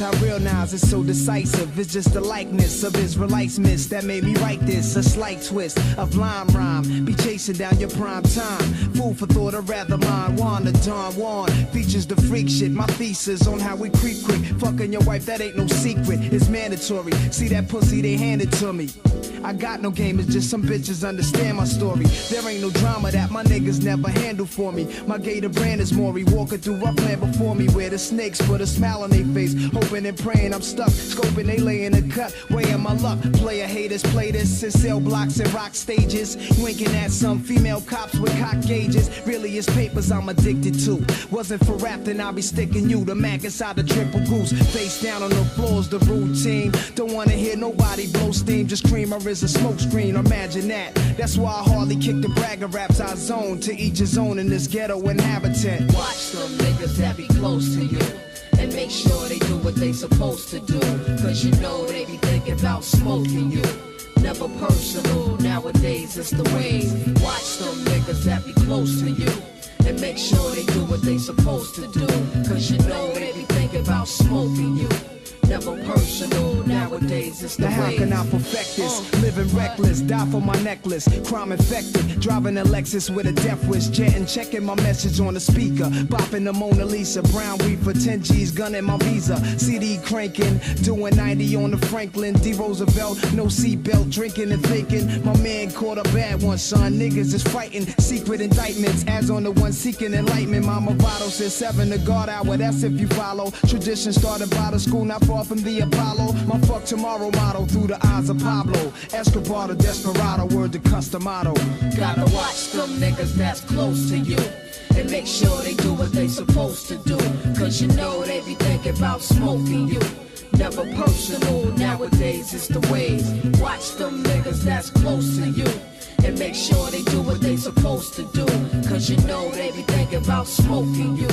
how real Nas is so decisive. It's just the likeness of Israelites miss that made me write this. A slight twist of lime rhyme, be chasing down your prime time. Food for thought, or rather mine. Juan the Don Juan features the freak shit. My thesis on how we creep quick. Fucking your wife, that ain't no secret. It's mandatory. See that pussy, they handed to me. I got no game, it's just some bitches understand my story. There ain't no drama that my niggas never handle for me. My gator brand is Maury, walking through rough land before me, where the snakes put a smile on their face, hoping and praying I'm stuck, scoping they lay in a cut, weighing my luck. Player haters play this in cell blocks and rock stages, winking at some female cops with cock gauges. Really it's papers I'm addicted to. Wasn't for rap, then I'll be sticking you. The Mac inside the triple goose, face down on the floors, the routine. Don't wanna hear nobody blow steam, just cream my a smoke screen, imagine that. That's why I hardly kick the bragger raps. I zone to each his own in this ghetto inhabitant. Watch them niggas that be close to you and make sure they do what they supposed to do, cause you know they be thinking about smoking you. Never personal, nowadays it's the ways. Watch them niggas that be close to you and make sure they do what they supposed to do, cause you know they be thinking about smoking you. Never personal, nowadays it's the way. Now how can I perfect this? Living reckless, die for my necklace. Crime infected, driving a Lexus with a death wish. Jetting, checking my message on the speaker. Bopping the Mona Lisa, brown weed for 10 G's, gunning my visa. CD cranking, doing 90 on the Franklin D. Roosevelt. No seatbelt, drinking and faking. My man caught a bad one, son. Niggas is fighting, secret indictments. As on the one seeking enlightenment. Mama Votto said 7 to guard hour, that's if you follow. Tradition started by the school, not far from the Apollo. My fuck tomorrow motto through the eyes of Pablo Escobar, the desperado, word to Customato. Gotta watch them niggas that's close to you and make sure they do what they supposed to do, cause you know they be thinking about smoking you. Never personal, nowadays it's the ways. Watch them niggas that's close to you and make sure they do what they supposed to do, cause you know they be thinking about smoking you.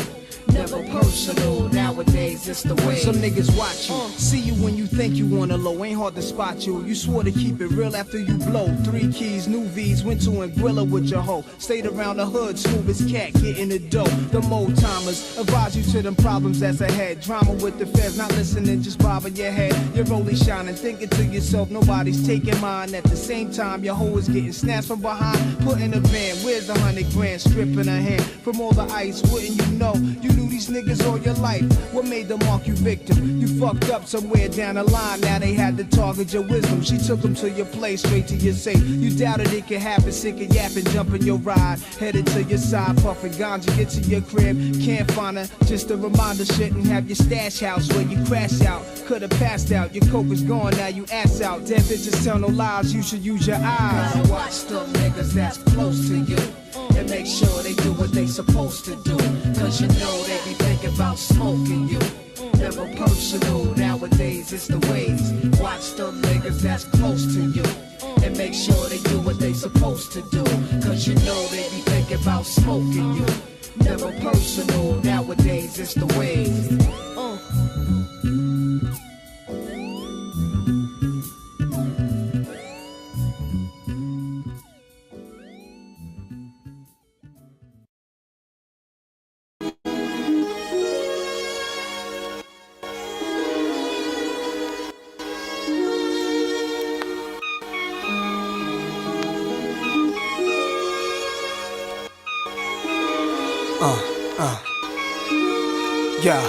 Never personal, nowadays it's the way. Some niggas watch you, see you when you think you wanna low. Ain't hard to spot you. You swore to keep it real after you blow. 3 keys, new V's, went to Anguilla with your hoe. Stayed around the hood, smooth as cat, getting the dough. The old timers advise you to them problems that's ahead. Drama with the feds, not listening, just bobbing your head. You're only shining, thinking to yourself, nobody's taking mine. At the same time, your hoe is getting snatched from behind. Put in a van, where's the 100 grand? Stripping her hand from all the ice, wouldn't you know? You knew these niggas all your life. What made them mark you victim? You fucked up somewhere down the line. Now they had to target your wisdom. She took them to your place, straight to your safe. You doubted it could happen, sick of yapping, jumping your ride. Headed to your side, puffing ganja, get to your crib. Can't find her, just a reminder. Shouldn't have your stash house where you crash out. Could've passed out, your coke is gone, now you ass out. Dead bitches tell no lies, you should use your eyes. Gotta watch them niggas that's close to you and make sure they do what they supposed to do, cause you know they be thinking about smoking you. Never personal, nowadays it's the ways. Watch them niggas that's close to you and make sure they do what they supposed to do, cause you know they be thinking about smoking you. Never personal, nowadays it's the ways. Yeah.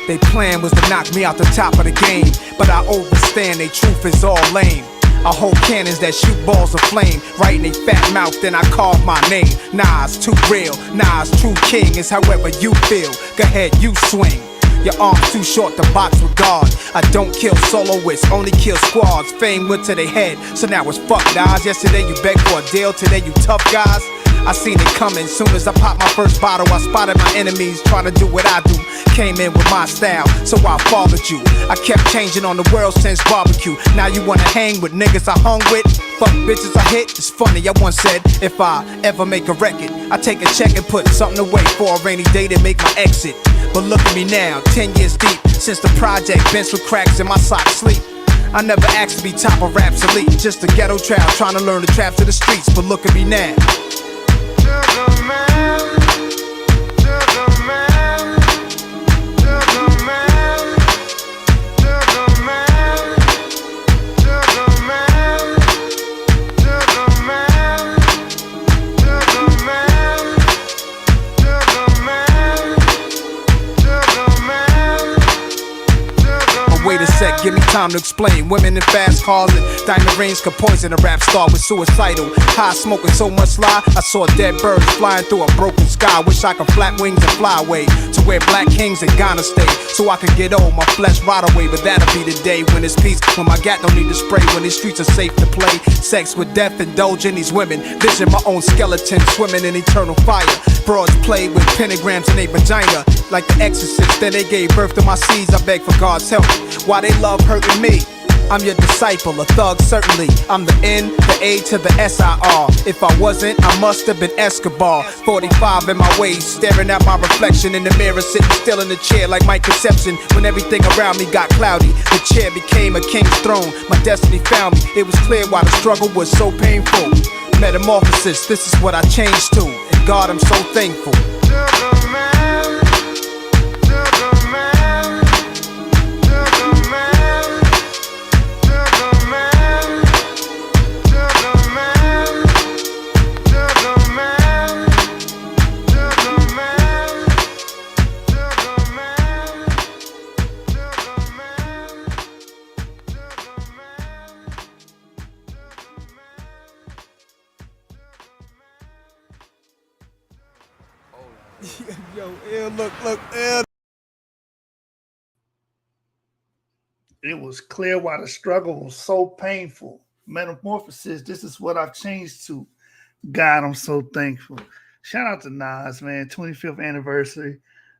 They plan was to knock me out the top of the game, but I overstand they truth is all lame. I hold cannons that shoot balls of flame right in they fat mouth, then I carve my name. Nah, it's too real. Nah, it's true king. It's however you feel. Go ahead, you swing. Your arm's too short to box with God. I don't kill soloists, only kill squads. Fame went to their head, so now it's fuck guys. Yesterday you begged for a deal, today you tough guys. I seen it coming, soon as I popped my first bottle. I spotted my enemies trying to do what I do. Came in with my style, so I followed you. I kept changing on the world since barbecue. Now you wanna hang with niggas I hung with? Fuck bitches I hit, it's funny, I once said if I ever make a record, I take a check and put something away for a rainy day to make my exit. But look at me now, 10 years deep, since the project, bench with cracks in my sock sleep. I never asked to be top of Rap's elite, just a ghetto trap trying to learn the traps of the streets. But look at me now. time to explain. Women in fast cars and diamond rings could poison a rap star with suicidal. High smoking so much lie, I saw dead birds flying through a broken sky. Wish I could flap wings and fly away to where black kings in Ghana stay, so I can get old, my flesh rot away. But that'll be the day when it's peace, when my gat don't need to spray, when these streets are safe to play. Sex with death, indulge in these women, vision my own skeleton swimming in eternal fire. Broads play with pentagrams in their vagina like the exorcist, then they gave birth to my seeds. I beg for God's help, why they love hurting me? I'm your disciple, a thug certainly. I'm the N, the A to the S-I-R. If I wasn't, I must have been Escobar. 45 in my waist, staring at my reflection in the mirror, sitting still in the chair like my conception. When everything around me got cloudy, the chair became a king's throne. My destiny found me, it was clear why the struggle was so painful. Metamorphosis, this is what I changed to, and God, I'm so thankful. Yo, look, It was clear why the struggle was so painful. Metamorphosis, this is what I've changed to. God, I'm so thankful. Shout out to Nas, man. 25th anniversary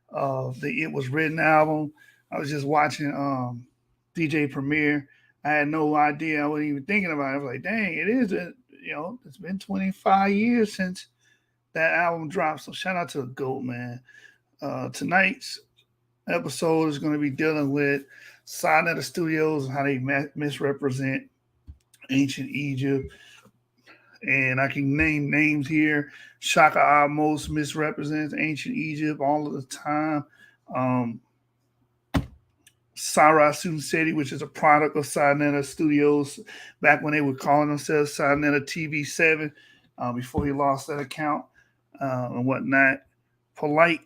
of the It Was Written album. I was just watching DJ Premier. I had no idea. I wasn't even thinking about it. I was like, dang, it is, it's been 25 years since that album dropped. So shout out to the GOAT, man. Tonight's episode is going to be dealing with Saneter Studios and how they misrepresent ancient Egypt. And I can name names here. Shaka Amos misrepresents ancient Egypt all of the time. Sarah Sunseti, which is a product of Saneter Studios, back when they were calling themselves Saneter TV7, before he lost that account and whatnot. Polite.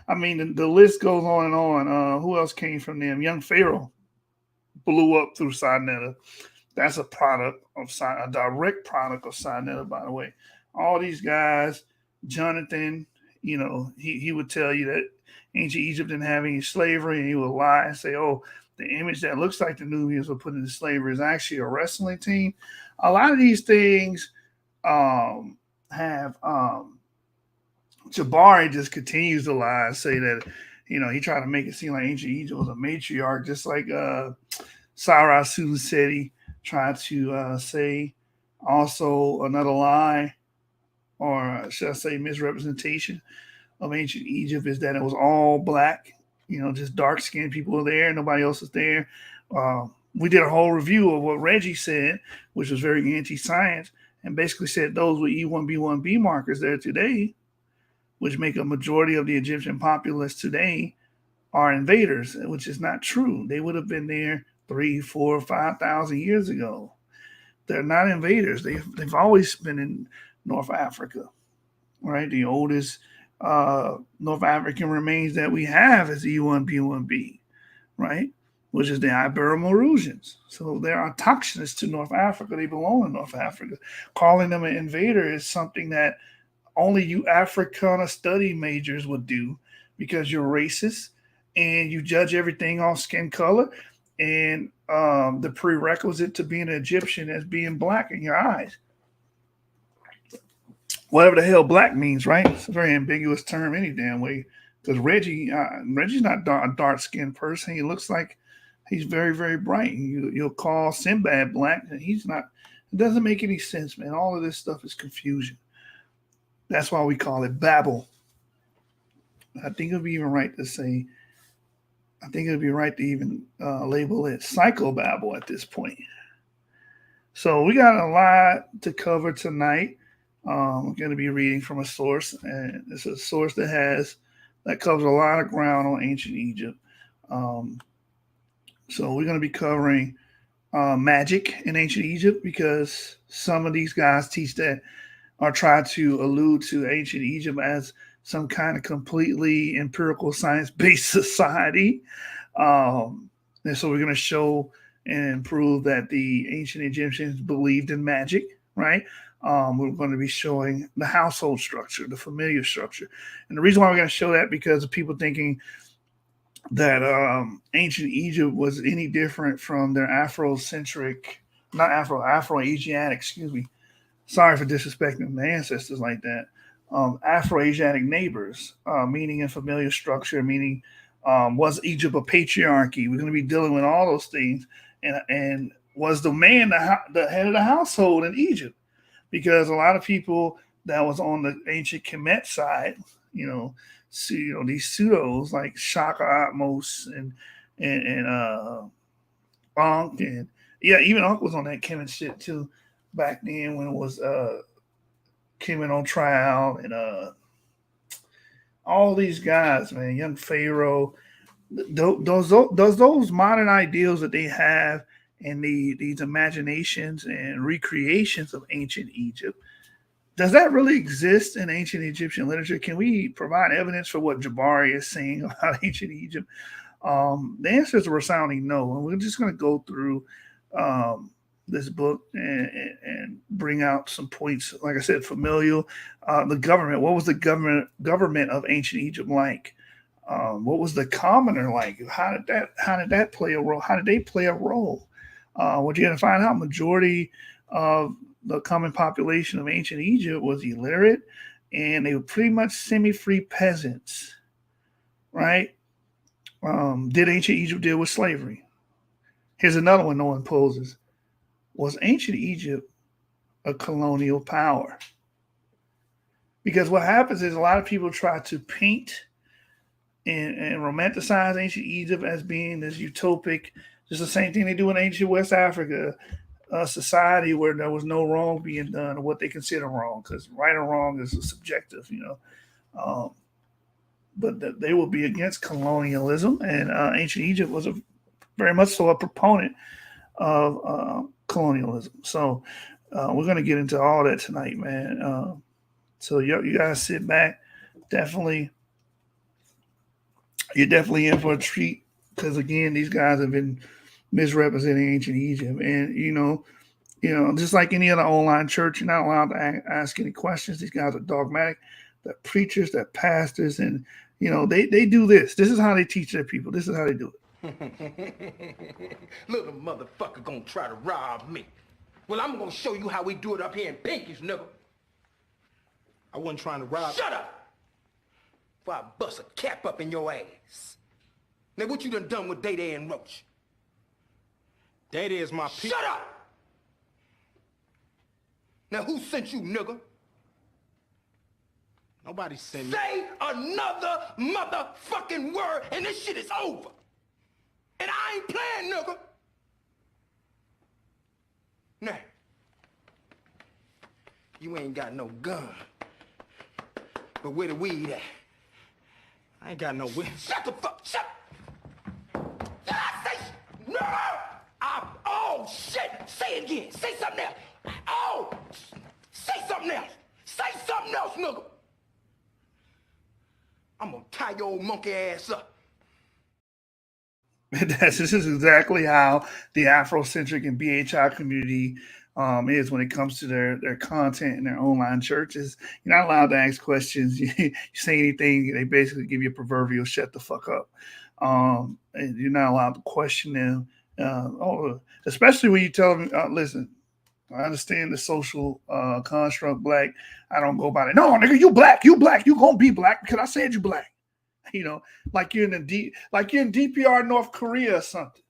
I mean, the list goes on and on. Who else came from them? Young Pharaoh blew up through Saneter. That's a direct product of Saneter, by the way. All these guys, Jonathan, he would tell you that ancient Egypt didn't have any slavery, and he would lie and say, oh, the image that looks like the Nubians were put into slavery is actually a wrestling team. A lot of these things have Jabari just continues to lie and say that, he tried to make it seem like ancient Egypt was a matriarch, just like Sarah Sunseti tried to say. Also, another lie, or should I say misrepresentation of ancient Egypt, is that it was all black, just dark-skinned people were there, nobody else was there. We did a whole review of what Reggie said, which was very anti-science, and basically said those with E1B1B markers there today, which make a majority of the Egyptian populace today, are invaders, which is not true. They would have been there 3, 4, 5,000 years ago. They're not invaders. They've always been in North Africa, right? The oldest North African remains that we have is E1B1B, right? Which is the Ibero-Maurusians. So they're autochthonous to North Africa. They belong in North Africa. Calling them an invader is something that only you Africana study majors would do, because you're racist and you judge everything off skin color, and the prerequisite to being an Egyptian is being black in your eyes. Whatever the hell black means, right? It's a very ambiguous term any damn way, because Reggie's not a dark-skinned person. He looks like he's very, very bright. You'll call Sinbad black, and he's not. It doesn't make any sense, man. All of this stuff is confusion. That's why we call it Babel. I think it would be even right to say, I think it would be right to even label it psychobabble at this point. So we got a lot to cover tonight. I'm going to be reading from a source, and it's a source that covers a lot of ground on ancient Egypt. So we're going to be covering magic in ancient Egypt, because some of these guys teach that, or try to allude to ancient Egypt as some kind of completely empirical science-based society. And so we're going to show and prove that the ancient Egyptians believed in magic, right? We're going to be showing the household structure, the familiar structure. And the reason why we're going to show that because of people thinking that ancient Egypt was any different from their Afrocentric, not Afro-Asiatic, excuse me. Sorry for disrespecting the ancestors like that. Afro-Asiatic neighbors, meaning in familiar structure, meaning was Egypt a patriarchy? We're going to be dealing with all those things. And was the man the head of the household in Egypt? Because a lot of people that was on the ancient Kemet side, these pseudos like Shaka Atmos and Ankh and yeah, even Ankh was on that Kemet shit too back then when it was Kemet on trial and all these guys, man, young Pharaoh. Those modern ideals that they have and these imaginations and recreations of ancient Egypt, does that really exist in ancient Egyptian literature? Can we provide evidence for what Jabari is saying about ancient Egypt? The answers were sounding no, and we're just going to go through this book and bring out some points. Like I said, familial. The government. What was the government of ancient Egypt like? What was the commoner like? How did that play a role? How did they play a role? What you're going to find out, majority of the common population of ancient Egypt was illiterate, and they were pretty much semi-free peasants, right? Did ancient Egypt deal with slavery? Here's another one no one poses. Was ancient Egypt a colonial power? Because what happens is a lot of people try to paint and romanticize ancient Egypt as being this utopic, just the same thing they do in ancient West Africa, a society where there was no wrong being done or what they consider wrong, because right or wrong is subjective, but they will be against colonialism, and ancient Egypt was very much so a proponent of colonialism. So we're going to get into all that tonight, man. So you guys sit back. You're definitely in for a treat because, again, these guys have been misrepresenting ancient Egypt. And, just like any other online church, you're not allowed to ask any questions. These guys are dogmatic. They're preachers, they're pastors, and, they do this. This is how they teach their people. This is how they do it. Little motherfucker gonna try to rob me. Well, I'm gonna show you how we do it up here in Pinkies, nigga. I wasn't trying to rob. Shut up! Before I bust a cap up in your ass. Now, what you done with Day Day and Roach? Day Day is my people. Shut up! Now, who sent you, nigga? Nobody sent me. Say another motherfucking word, and this shit is over. And I ain't playing, nigga. Now, you ain't got no gun. But where the weed at? I ain't got no weed. Shut the fuck, shut. Did I say, no? Oh, shit. Say it again. Say something else. Oh, say something else. Say something else, nigga. I'm gonna tie your old monkey ass up. This is exactly how the Afrocentric and BHI community is when it comes to their content in their online churches. You're not allowed to ask questions. You say anything, they basically give you a proverbial shut the fuck up. And you're not allowed to question them. Especially when you tell them, listen, I understand the social construct black. I don't go by it. No, nigga, you black, you gonna be black because I said you black. Like you're in DPR North Korea or something,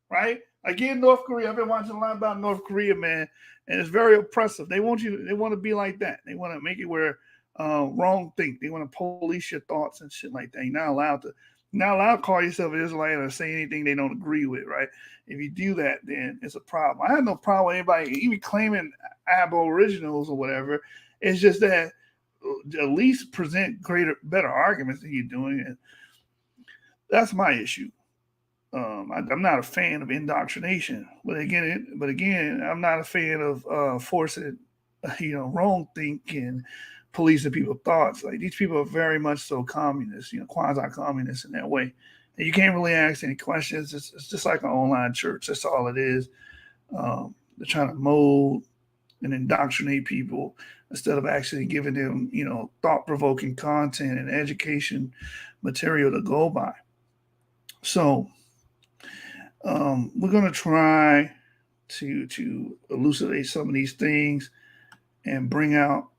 right? Like you're in North Korea. I've been watching a lot about North Korea, man, and it's very oppressive. They want to be like that. They want to make it where wrong think. They want to police your thoughts and shit like that. You're not allowed to call yourself an Israelite or say anything they don't agree with, right? If you do that, then it's a problem. I have no problem with anybody even claiming aboriginals or whatever. It's just that at least present better arguments than you're doing. And that's my issue. I'm not a fan of indoctrination, but again, I'm not a fan of forcing, wrong thinking, policing people's thoughts. Like these people are very much so communist, quasi-communist in that way. And you can't really ask any questions. It's just like an online church. That's all it is. They're trying to mold and indoctrinate people instead of actually giving them, thought-provoking content and education material to go by. So we're going to try to elucidate some of these things and bring out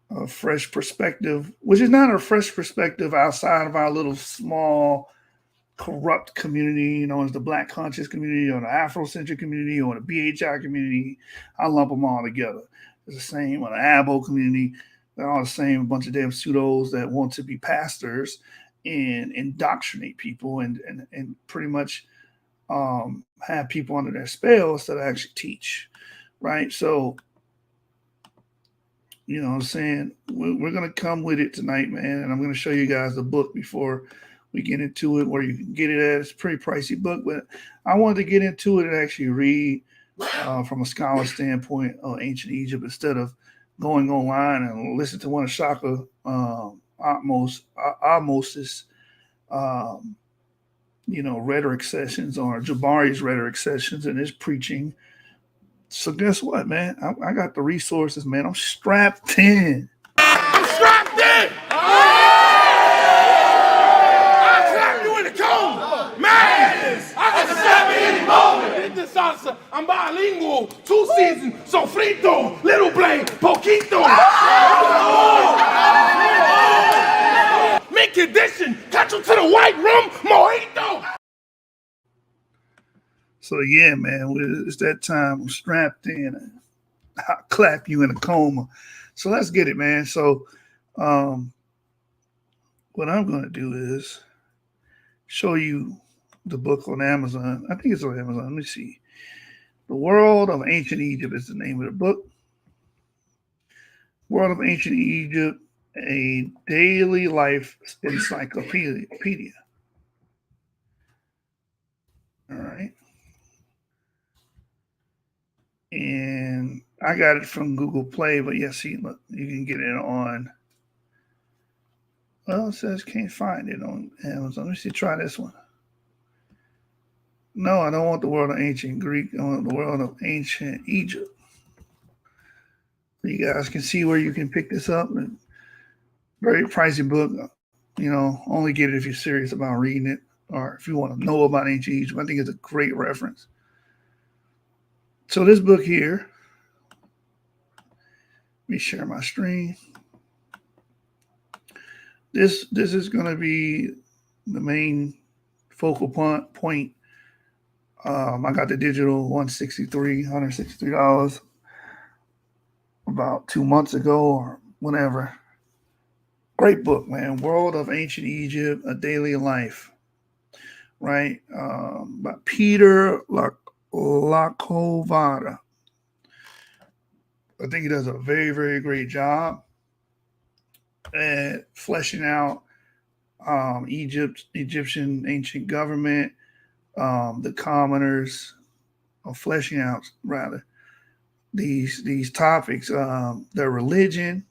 a fresh perspective, which is not a fresh perspective outside of our little small corrupt community, as the Black conscious community or the Afrocentric community or the BHI community. I lump them all together. It's the same with the Abo community. They're all the same, a bunch of damn pseudos that want to be pastors and indoctrinate people and pretty much have people under their spell instead of actually teach, right? So, what I'm saying, we're going to come with it tonight, man, and I'm going to show you guys the book before we get into it, where you can get it at. It's a pretty pricey book, but I wanted to get into it and actually read from a scholar standpoint of ancient Egypt instead of going online and listen to one of Shaka Amos's rhetoric sessions or Jabari's rhetoric sessions and his preaching. So guess what, man? I got the resources, man. I'm strapped in. I'm strapped in! I can snap at any moment. This salsa, I'm bilingual, 2 seasons, sofrito, little blade, poquito. Mint condition, catch you to the white rum, mojito. So yeah, man, it's that time. I'm strapped in. I'll clap you in a coma. So let's get it, man. So what I'm going to do is show you the book on Amazon. I think it's on Amazon. Let me see. The World of Ancient Egypt is the name of the book. World of Ancient Egypt, a daily life encyclopedia. All right. And I got it from Google Play, but yeah, see, look, you can get it on. Well, it says can't find it on Amazon. Let me see, try this one. No, I don't want the World of Ancient Greek. I want the World of Ancient Egypt. You guys can see where you can pick this up. Very pricey book. Only get it if you're serious about reading it or if you want to know about ancient Egypt. I think it's a great reference. So this book here, let me share my screen. This is going to be the main focal point. I got the digital $163 about 2 months ago or whenever. Great book, man. World of Ancient Egypt, A Daily Life, right? By Peter Lacovada. I think he does a very, very great job at fleshing out Egyptian ancient government, the commoners, or fleshing out rather these topics, their religion,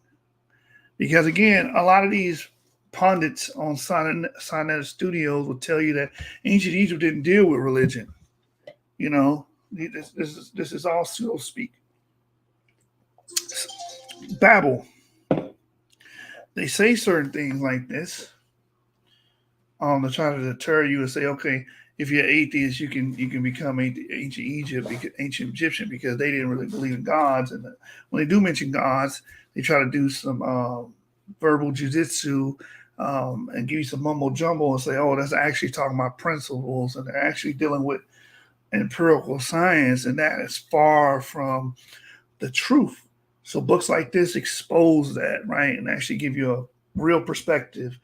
because again, a lot of these pundits on Saneter Studios will tell you that ancient Egypt didn't deal with religion. This is all pseudo speak. Babble. They say certain things like this to try to deter you and say, okay, if you're atheist, you can become ancient Egyptian because they didn't really believe in gods. And when they do mention gods, they try to do some verbal jujitsu and give you some mumbo jumbo and say, oh, that's actually talking about principles, and they're actually dealing with empirical science, and that is far from the truth. So books like this expose that, right, and actually give you a real perspective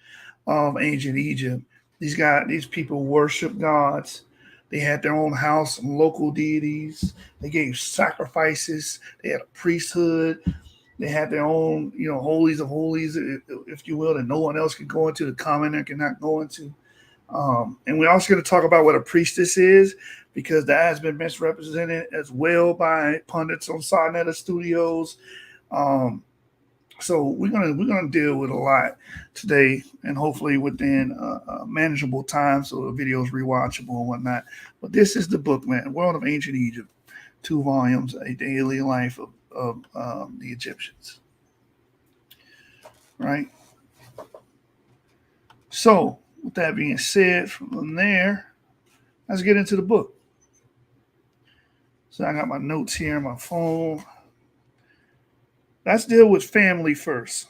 of ancient Egypt. These people worship gods. They had their own house and local deities. They gave sacrifices. They had a priesthood. They had their own, holies of holies, if you will, that no one else could go into. The commoner cannot go into. And we're also going to talk about what a priestess is, because that has been misrepresented as well by pundits on Saneter Studios. So we're gonna deal with a lot today, and hopefully within manageable time, so the video is rewatchable and whatnot. But this is the book, man, World of Ancient Egypt, 2 volumes, a daily life of the Egyptians. Right. So with that being said, from there, let's get into the book. So I got my notes here on my phone. Let's deal with family first.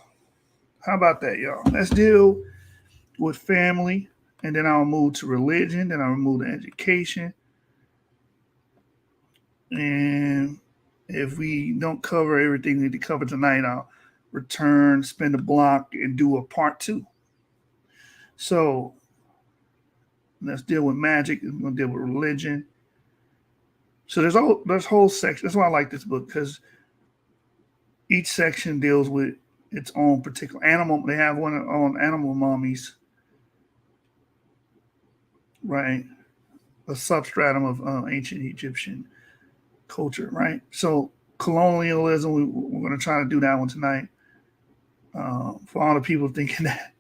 How about that, y'all? Let's deal with family, and then I'll move to religion, then I'll move to education. And if we don't cover everything we need to cover tonight, I'll return, spend a block, and do a part 2. So let's deal with magic. We're going to deal with religion. So there's whole section. That's why I like this book, because each section deals with its own particular animal. They have one on animal mummies, right? A substratum of ancient Egyptian culture, right? So colonialism, we're going to try to do that one tonight. For all the people thinking that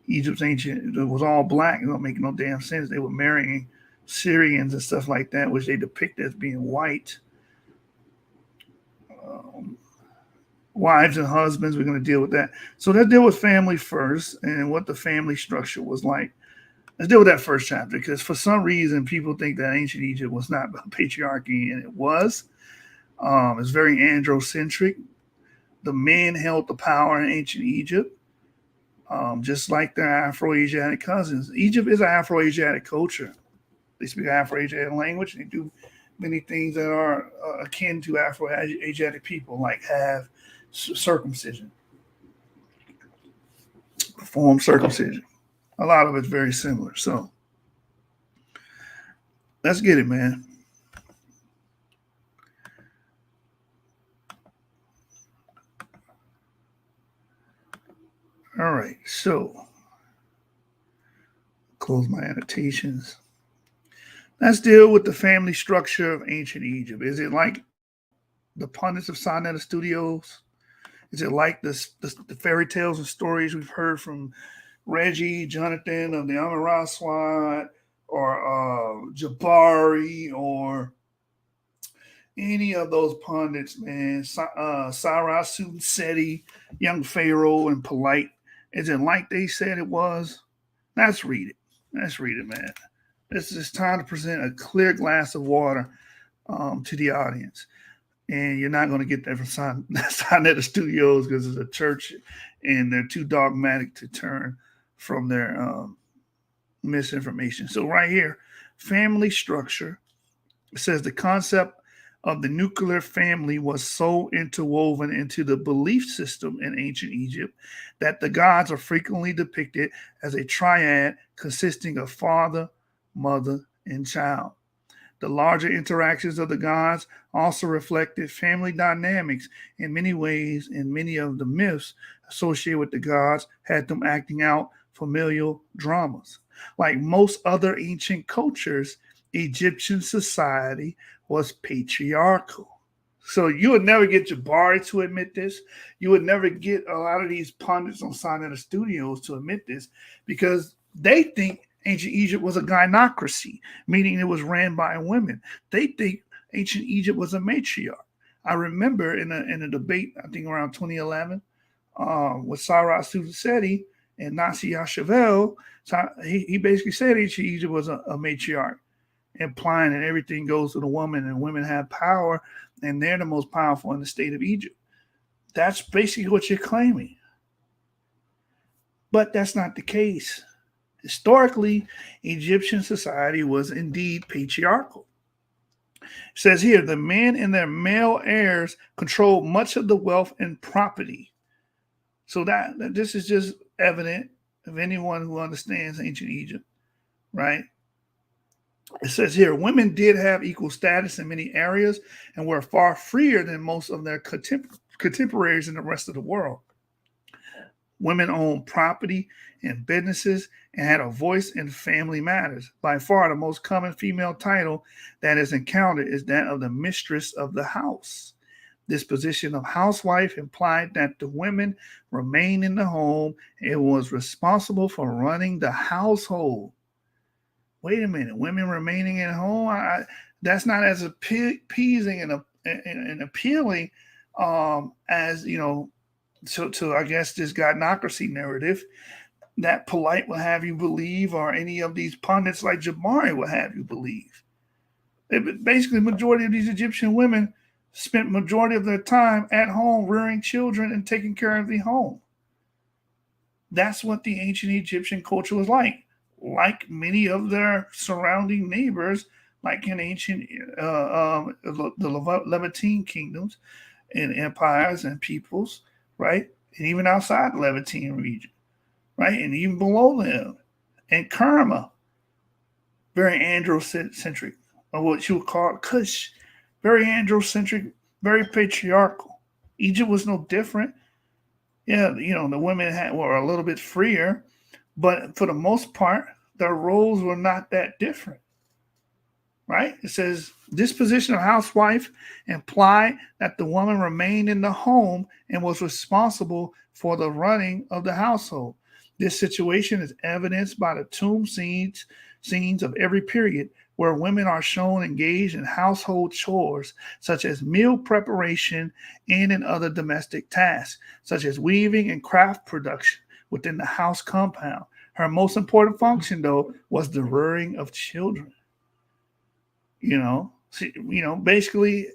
Egypt's ancient, it was all black, it don't make no damn sense. They were marrying Syrians and stuff like that, which they depict as being white. Wives and husbands, we're going to deal with that. So let's deal with family first and what the family structure was like. Let's deal with that first chapter, because for some reason people think that ancient Egypt was not about patriarchy, and it was. It's very androcentric. The men held the power in ancient Egypt, just like their Afro-Asiatic cousins. Egypt is an Afro-Asiatic culture. They speak Afro-Asiatic language. They do many things that are akin to Afro-Asiatic people, like have circumcision, perform circumcision. A lot of it's very similar. So let's get it, man. All right, so close my annotations. Let's deal with the family structure of ancient Egypt. Is it like the pundits of Saneter Studios? Is it like the fairy tales and stories we've heard from Reggie, Jonathan of the Amaraswad, or Jabari, or any of those pundits, man? Sarah Seti, Young Pharaoh, and Polite. Is it like they said it was? Let's read it. Let's read it, man. It's time to present a clear glass of water to the audience. And you're not going to get that from Saneter Studios, because it's a church and they're too dogmatic to turn from their misinformation. So right here, family structure. It says the concept of the nuclear family was so interwoven into the belief system in ancient Egypt that the gods are frequently depicted as a triad consisting of father, mother, and child. The larger interactions of the gods also reflected family dynamics in many ways, and many of the myths associated with the gods had them acting out familial dramas. Like most other ancient cultures, Egyptian society was patriarchal. So you would never get Jabari to admit this. You would never get a lot of these pundits on Saneter Studios to admit this, because they think ancient Egypt was a gynocracy, meaning it was ran by women. They think ancient Egypt was a matriarch. I remember in a debate, I think around 2011, with Sarah Seti and Nasi Yashavel, he basically said ancient Egypt was a matriarch, implying that everything goes to the woman and women have power and they're the most powerful in the state of Egypt. That's basically what you're claiming. But that's not the case. Historically, Egyptian society was indeed patriarchal. It says here, the men and their male heirs controlled much of the wealth and property. So that this is just evident of anyone who understands ancient Egypt, right? It says here, women did have equal status in many areas and were far freer than most of their contemporaries in the rest of the world. Women owned property and businesses and had a voice in family matters. By far, the most common female title that is encountered is that of the mistress of the house. This position of housewife implied that the women remained in the home and was responsible for running the household. Wait a minute, women remaining at home? That's not as appeasing and appealing as, to I guess this godnocracy narrative that Polite will have you believe, or any of these pundits like Jabari will have you believe. Basically, the majority of these Egyptian women spent majority of their time at home rearing children and taking care of the home. That's what the ancient Egyptian culture was like. Like many of their surrounding neighbors, like in ancient the Levantine kingdoms and empires and peoples, right? And even outside the Levantine region, right? And even below them. And Kerma, very androcentric, or what you would call Kush, very androcentric, very patriarchal. Egypt was no different. Yeah, the women were a little bit freer, but for the most part, their roles were not that different. Right? It says, this position of housewife implied that the woman remained in the home and was responsible for the running of the household. This situation is evidenced by the tomb scenes of every period, where women are shown engaged in household chores, such as meal preparation and other domestic tasks, such as weaving and craft production within the house compound. Her most important function, though, was the rearing of children. Basically,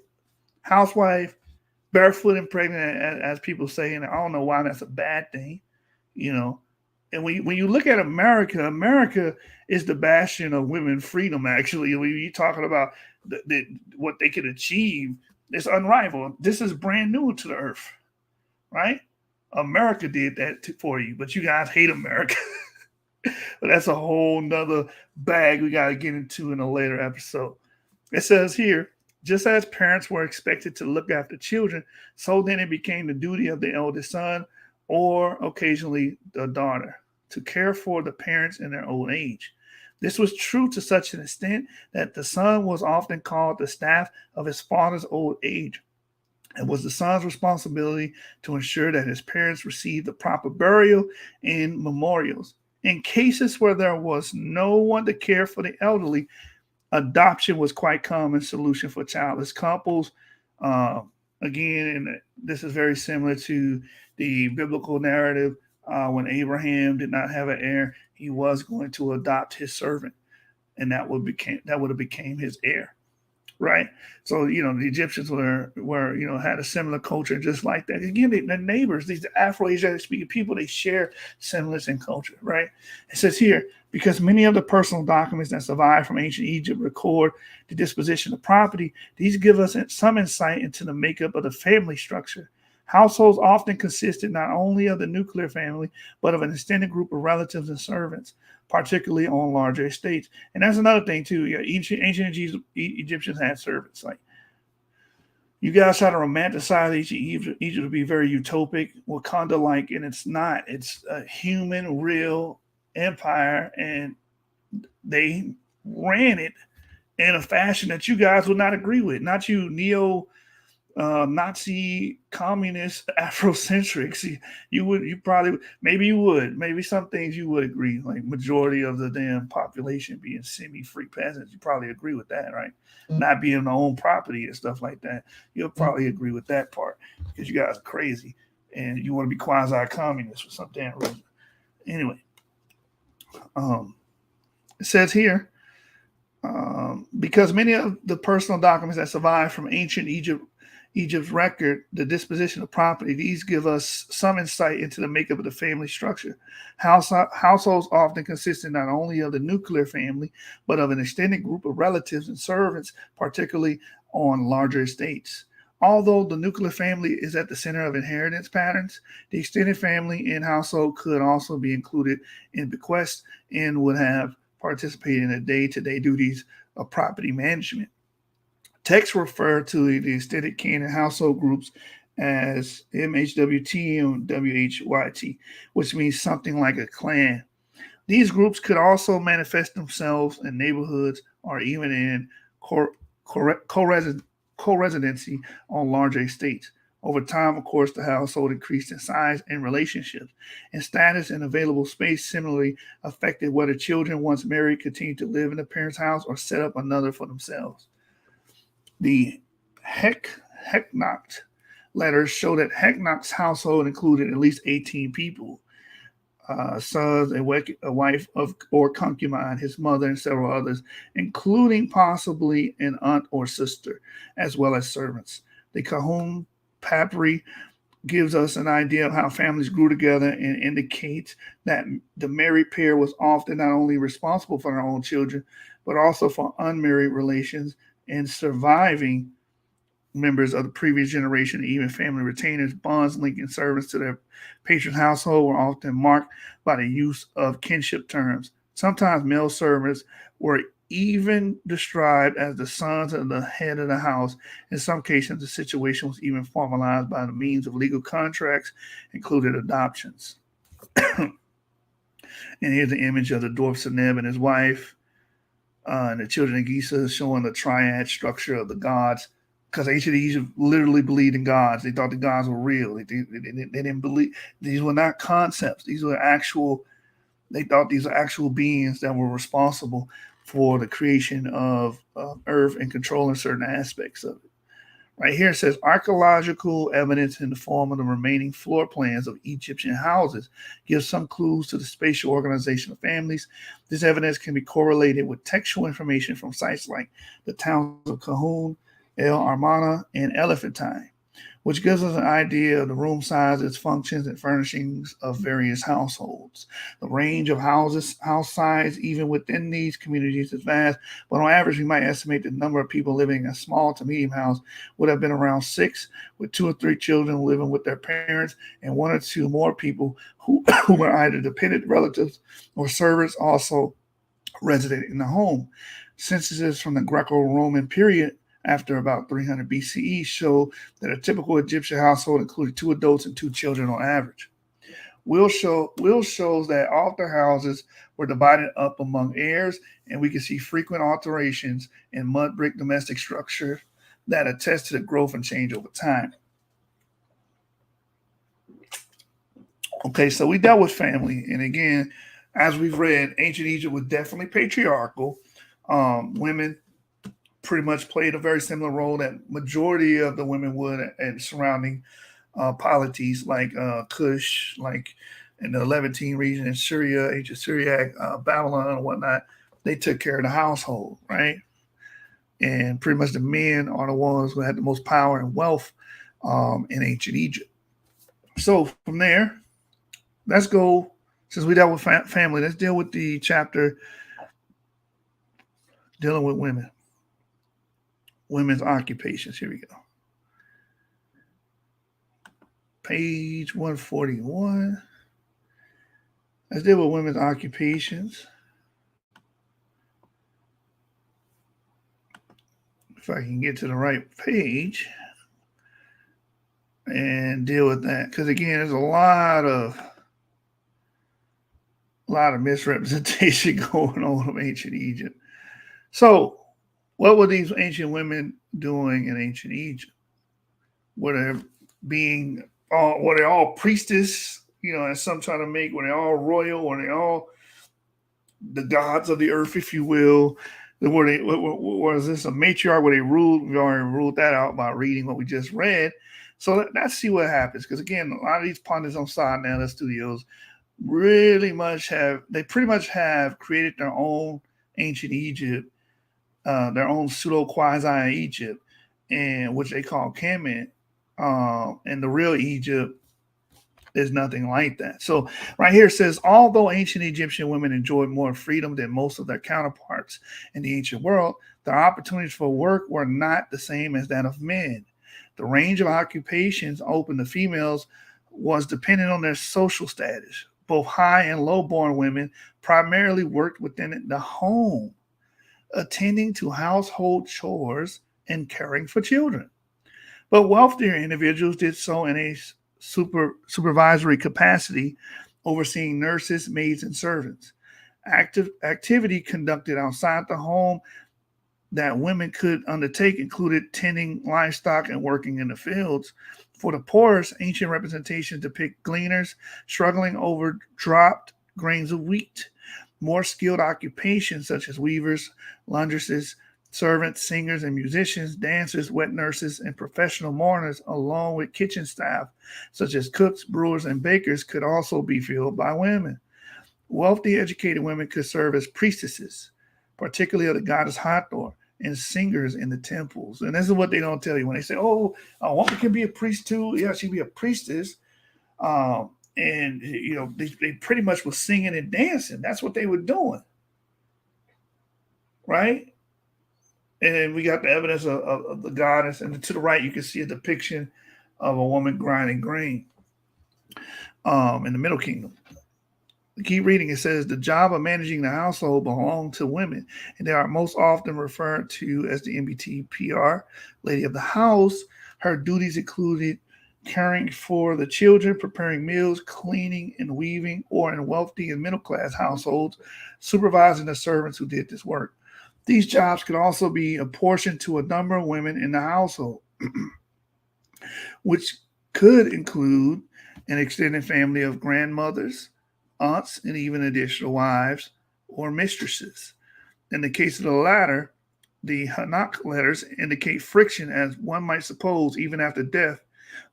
housewife, barefoot and pregnant, as people say, and I don't know why that's a bad thing, And when you look at America, America is the bastion of women freedom, actually. When you're talking about what they could achieve, it's unrivaled. This is brand new to the earth, right? America did that for you, but you guys hate America. But that's a whole nother bag we got to get into in a later episode. It says here, just as parents were expected to look after children, so then it became the duty of the eldest son, or occasionally the daughter, to care for the parents in their old age. This was true to such an extent that the son was often called the staff of his father's old age. It was the son's responsibility to ensure that his parents received the proper burial and memorials. In cases where there was no one to care for the elderly, adoption was quite common solution for childless couples. Again, and this is very similar to the biblical narrative. When Abraham did not have an heir, he was going to adopt his servant, and that would have became his heir, right? So the Egyptians were had a similar culture just like that. Again, the neighbors, these Afro-Asiatic speaking people, they share similarities in culture, right? It says here, because many of the personal documents that survive from ancient Egypt record the disposition of property, these give us some insight into the makeup of the family structure. Households often consisted not only of the nuclear family, but of an extended group of relatives and servants, particularly on larger estates. And that's another thing too. Ancient Egyptians had servants. Like, you guys try to romanticize Egypt to be very utopic, Wakanda-like, and it's not. It's a human, real empire, and they ran it in a fashion that you guys would not agree with. Not you Nazi communist Afrocentrics. Maybe some things you would agree, like majority of the damn population being semi-free peasants. You probably agree with that, right? Mm-hmm. Not being their own property and stuff like that. You'll probably agree with that part because you guys are crazy and you want to be quasi-communist for some damn reason. Anyway, it says here, because many of the personal documents that survive from ancient Egypt's record, the disposition of property, these give us some insight into the makeup of the family structure. Households often consisted not only of the nuclear family, but of an extended group of relatives and servants, particularly on larger estates. Although the nuclear family is at the center of inheritance patterns, the extended family and household could also be included in bequests and would have participated in the day-to-day duties of property management. Texts refer to the extended kin and household groups as MHWT and WHYT, which means something like a clan. These groups could also manifest themselves in neighborhoods or even in co-residential co-residency on larger estates. Over time, of course, the household increased in size and relationships, and status and available space similarly affected whether children, once married, continued to live in the parents' house or set up another for themselves. The Hecknocht letters show that Hecknocht's household included at least 18 people, sons, a wife of or concubine, his mother, and several others, including possibly an aunt or sister, as well as servants. The Cahoon Papyri gives us an idea of how families grew together and indicates that the married pair was often not only responsible for their own children, but also for unmarried relations and surviving members of the previous generation, even family retainers. Bonds linking servants to their patron's household were often marked by the use of kinship terms. Sometimes male servants were even described as the sons of the head of the house. In some cases, the situation was even formalized by the means of legal contracts, including adoptions. And here's the image of the dwarf Seneb and his wife, and the children of Giza, showing the triad structure of the gods. Because ancient Egypt literally believed in gods. They thought the gods were real. They didn't believe. These were not concepts. These were actual. They thought these were actual beings that were responsible for the creation of Earth and controlling certain aspects of it. Right here it says archaeological evidence in the form of the remaining floor plans of Egyptian houses gives some clues to the spatial organization of families. This evidence can be correlated with textual information from sites like the towns of Cahoon, El Armana, and Elephantine, which gives us an idea of the room sizes, functions, and furnishings of various households. The range of house size, even within these communities, is vast, but on average, we might estimate the number of people living in a small to medium house would have been around 6, with 2 or 3 children living with their parents, and 1 or 2 more people who were either dependent relatives or servants also resident in the home. Censuses from the Greco-Roman period after about 300 BCE show that a typical Egyptian household included 2 adults and 2 children on average. Will shows that all their houses were divided up among heirs, and we can see frequent alterations in mud brick domestic structure that attest to the growth and change over time. Okay, so we dealt with family, and again, as we've read, ancient Egypt was definitely patriarchal. Women pretty much played a very similar role that majority of the women would at surrounding polities like Kush, like in the Levantine region in Syria, ancient Syriac, Babylon, and whatnot. They took care of the household, right? And pretty much the men are the ones who had the most power and wealth in ancient Egypt. So from there, let's go, since we dealt with family, let's deal with the chapter dealing with women. Women's occupations. Here we go. Page 141. Let's deal with women's occupations. If I can get to the right page and deal with that. Because again, there's a lot of misrepresentation going on of ancient Egypt. So what were these ancient women doing in ancient Egypt? Were they all priestess, as some try to make, were they all royal? Were they all the gods of the earth, if you will? Was this a matriarch where they ruled? We already ruled that out by reading what we just read. So let's see what happens. Because again, a lot of these pundits on Saneter Studios pretty much have created their own ancient Egypt, their own pseudo quasi Egypt, and which they call Kemet, and the real Egypt is nothing like that. So right here it says, although ancient Egyptian women enjoyed more freedom than most of their counterparts in the ancient world, their opportunities for work were not the same as that of men. The range of occupations open to females was dependent on their social status. Both high and low-born women primarily worked within the home, attending to household chores and caring for children. But wealthier individuals did so in a supervisory capacity, overseeing nurses, maids, and servants. Activity conducted outside the home that women could undertake included tending livestock and working in the fields. For the poorest, ancient representations depict gleaners struggling over dropped grains of wheat. More skilled occupations such as weavers, laundresses, servants, singers, and musicians, dancers, wet nurses, and professional mourners, along with kitchen staff such as cooks, brewers, and bakers, could also be filled by women. Wealthy, educated women could serve as priestesses, particularly of the goddess Hathor, and singers in the temples. And this is what they don't tell you when they say, "Oh, a woman can be a priest too." Yeah, she'd be a priestess. And they pretty much were singing and dancing. That's what they were doing, right? And we got the evidence of the goddess. And to the right, you can see a depiction of a woman grinding grain in the Middle Kingdom. Keep reading. It says the job of managing the household belonged to women, and they are most often referred to as the MBTPR, lady of the house. Her duties included caring for the children, preparing meals, cleaning and weaving, or in wealthy and middle class households, supervising the servants who did this work. These jobs could also be apportioned to a number of women in the household, which could include an extended family of grandmothers, aunts, and even additional wives or mistresses. In the case of the latter, the Hanak letters indicate friction, as one might suppose, even after death.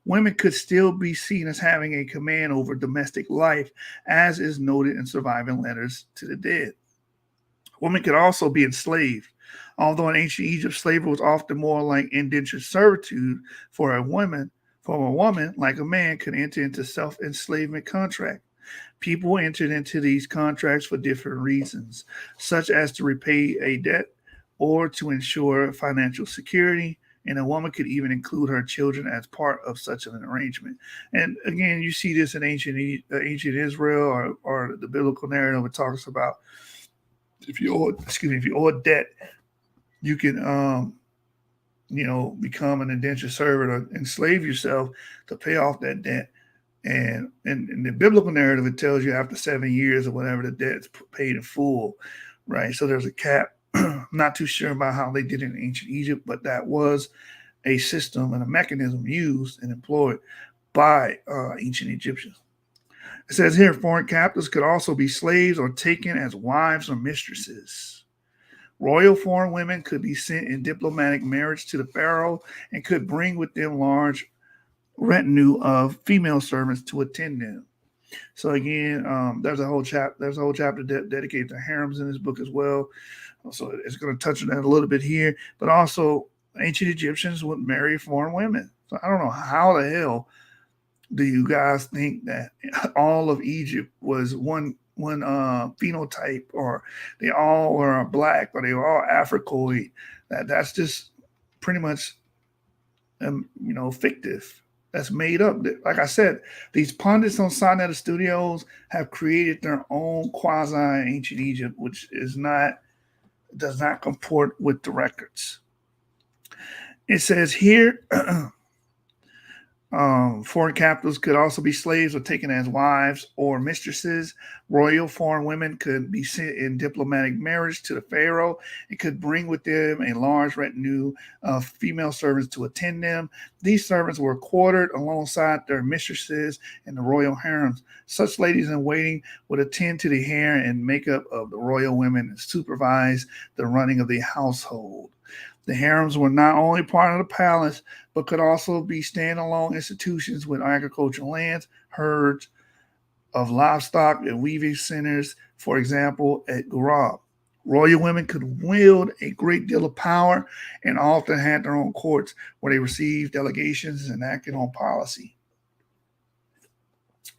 Women could still be seen as having a command over domestic life, as is noted in surviving letters to the dead. Women could also be enslaved. Although in ancient Egypt, slavery was often more like indentured servitude for a woman, like a man, could enter into self-enslavement contract. People entered into these contracts for different reasons, such as to repay a debt or to ensure financial security, and a woman could even include her children as part of such an arrangement. And again, you see this in ancient Israel or the biblical narrative. It talks about if you owe a debt, you can become an indentured servant or enslave yourself to pay off that debt. And in the biblical narrative, it tells you after 7 years or whatever, the debt's paid in full, right? So there's a cap. I'm not too sure about how they did it in ancient Egypt, but that was a system and a mechanism used and employed by ancient Egyptians. It says here, foreign captives could also be slaves or taken as wives or mistresses. Royal foreign women could be sent in diplomatic marriage to the pharaoh and could bring with them large retinue of female servants to attend them. So again, there's a whole chapter dedicated to harems in this book as well. So it's going to touch on that a little bit here. But also, ancient Egyptians would marry foreign women. So I don't know how the hell do you guys think that all of Egypt was one phenotype, or they all were black, or they were all Africoid? That's just pretty much fictive. That's made up. Like I said, these pundits on Saneter Studios have created their own quasi-ancient Egypt, which does not comport with the records. It says here, foreign captives could also be slaves or taken as wives or mistresses. Royal foreign women could be sent in diplomatic marriage to the pharaoh. It could bring with them a large retinue of female servants to attend them. These servants were quartered alongside their mistresses in the royal harems. Such ladies in waiting would attend to the hair and makeup of the royal women and supervise the running of the household. The harems were not only part of the palace, but could also be standalone institutions with agricultural lands, herds of livestock, and weaving centers, for example, at Gurab. Royal women could wield a great deal of power and often had their own courts where they received delegations and acted on policy.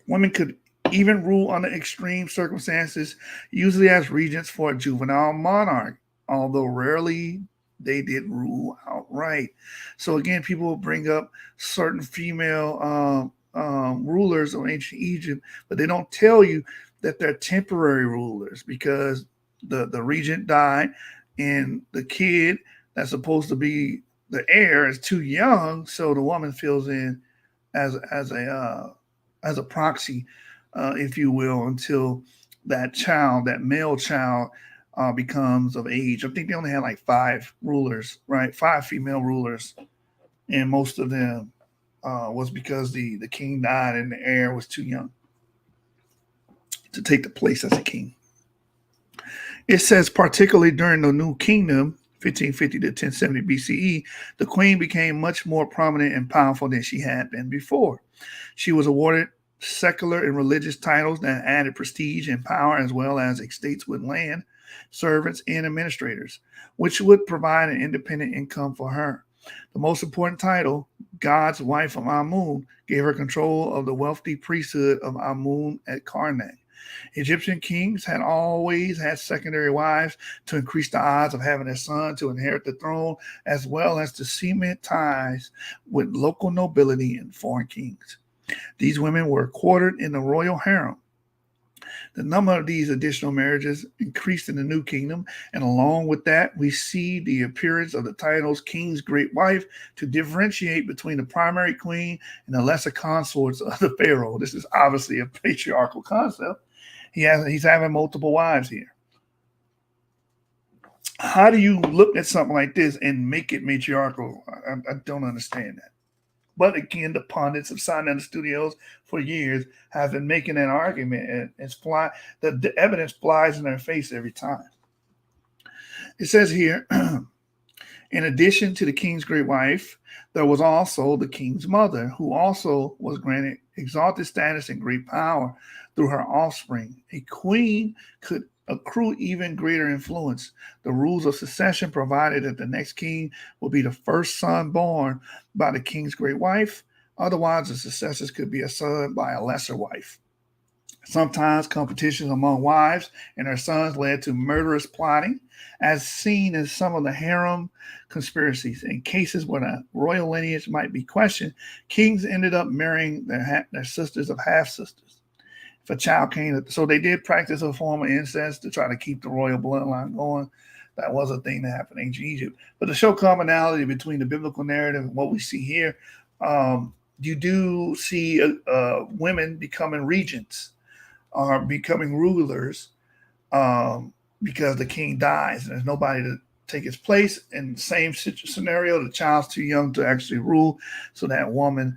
Women could even rule under extreme circumstances, usually as regents for a juvenile monarch, although rarely they did rule outright. So again, people will bring up certain female rulers of ancient Egypt, but they don't tell you that they're temporary rulers, because the regent died and the kid that's supposed to be the heir is too young, so the woman fills in as a proxy, if you will, until that male child becomes of age. I think they only had like 5 rulers, right? 5 female rulers, and most of them was because the king died and the heir was too young to take the place as a king. It says, particularly during the New Kingdom, 1550 to 1070 BCE, the queen became much more prominent and powerful than she had been before. She was awarded secular and religious titles that added prestige and power, as well as estates with land, servants, and administrators, which would provide an independent income for her. The most important title, God's wife of Amun, gave her control of the wealthy priesthood of Amun at Karnak. Egyptian kings had always had secondary wives to increase the odds of having a son to inherit the throne, as well as to cement ties with local nobility and foreign kings. These women were quartered in the royal harem. The number of these additional marriages increased in the New Kingdom, and along with that, we see the appearance of the titles King's Great Wife to differentiate between the primary queen and the lesser consorts of the pharaoh. This is obviously a patriarchal concept. He's having multiple wives here. How do you look at something like this and make it matriarchal? I don't understand that. But again, the pundits of Saneter Studios for years have been making that argument, and the evidence flies in their face every time. It says here, in addition to the king's great wife, there was also the king's mother, who also was granted exalted status and great power through her offspring. A queen could accrue even greater influence. The rules of succession provided that the next king will be the first son born by the king's great wife. Otherwise, the successors could be a son by a lesser wife. Sometimes competitions among wives and their sons led to murderous plotting, as seen in some of the harem conspiracies. In cases where the royal lineage might be questioned, kings ended up marrying their sisters of half-sisters. If a child came, so they did practice a form of incest to try to keep the royal bloodline going. That was a thing that happened in ancient Egypt. But to show commonality between the biblical narrative and what we see here, you do see women becoming regents or becoming rulers because the king dies and there's nobody to take his place. In the same scenario, the child's too young to actually rule, so that woman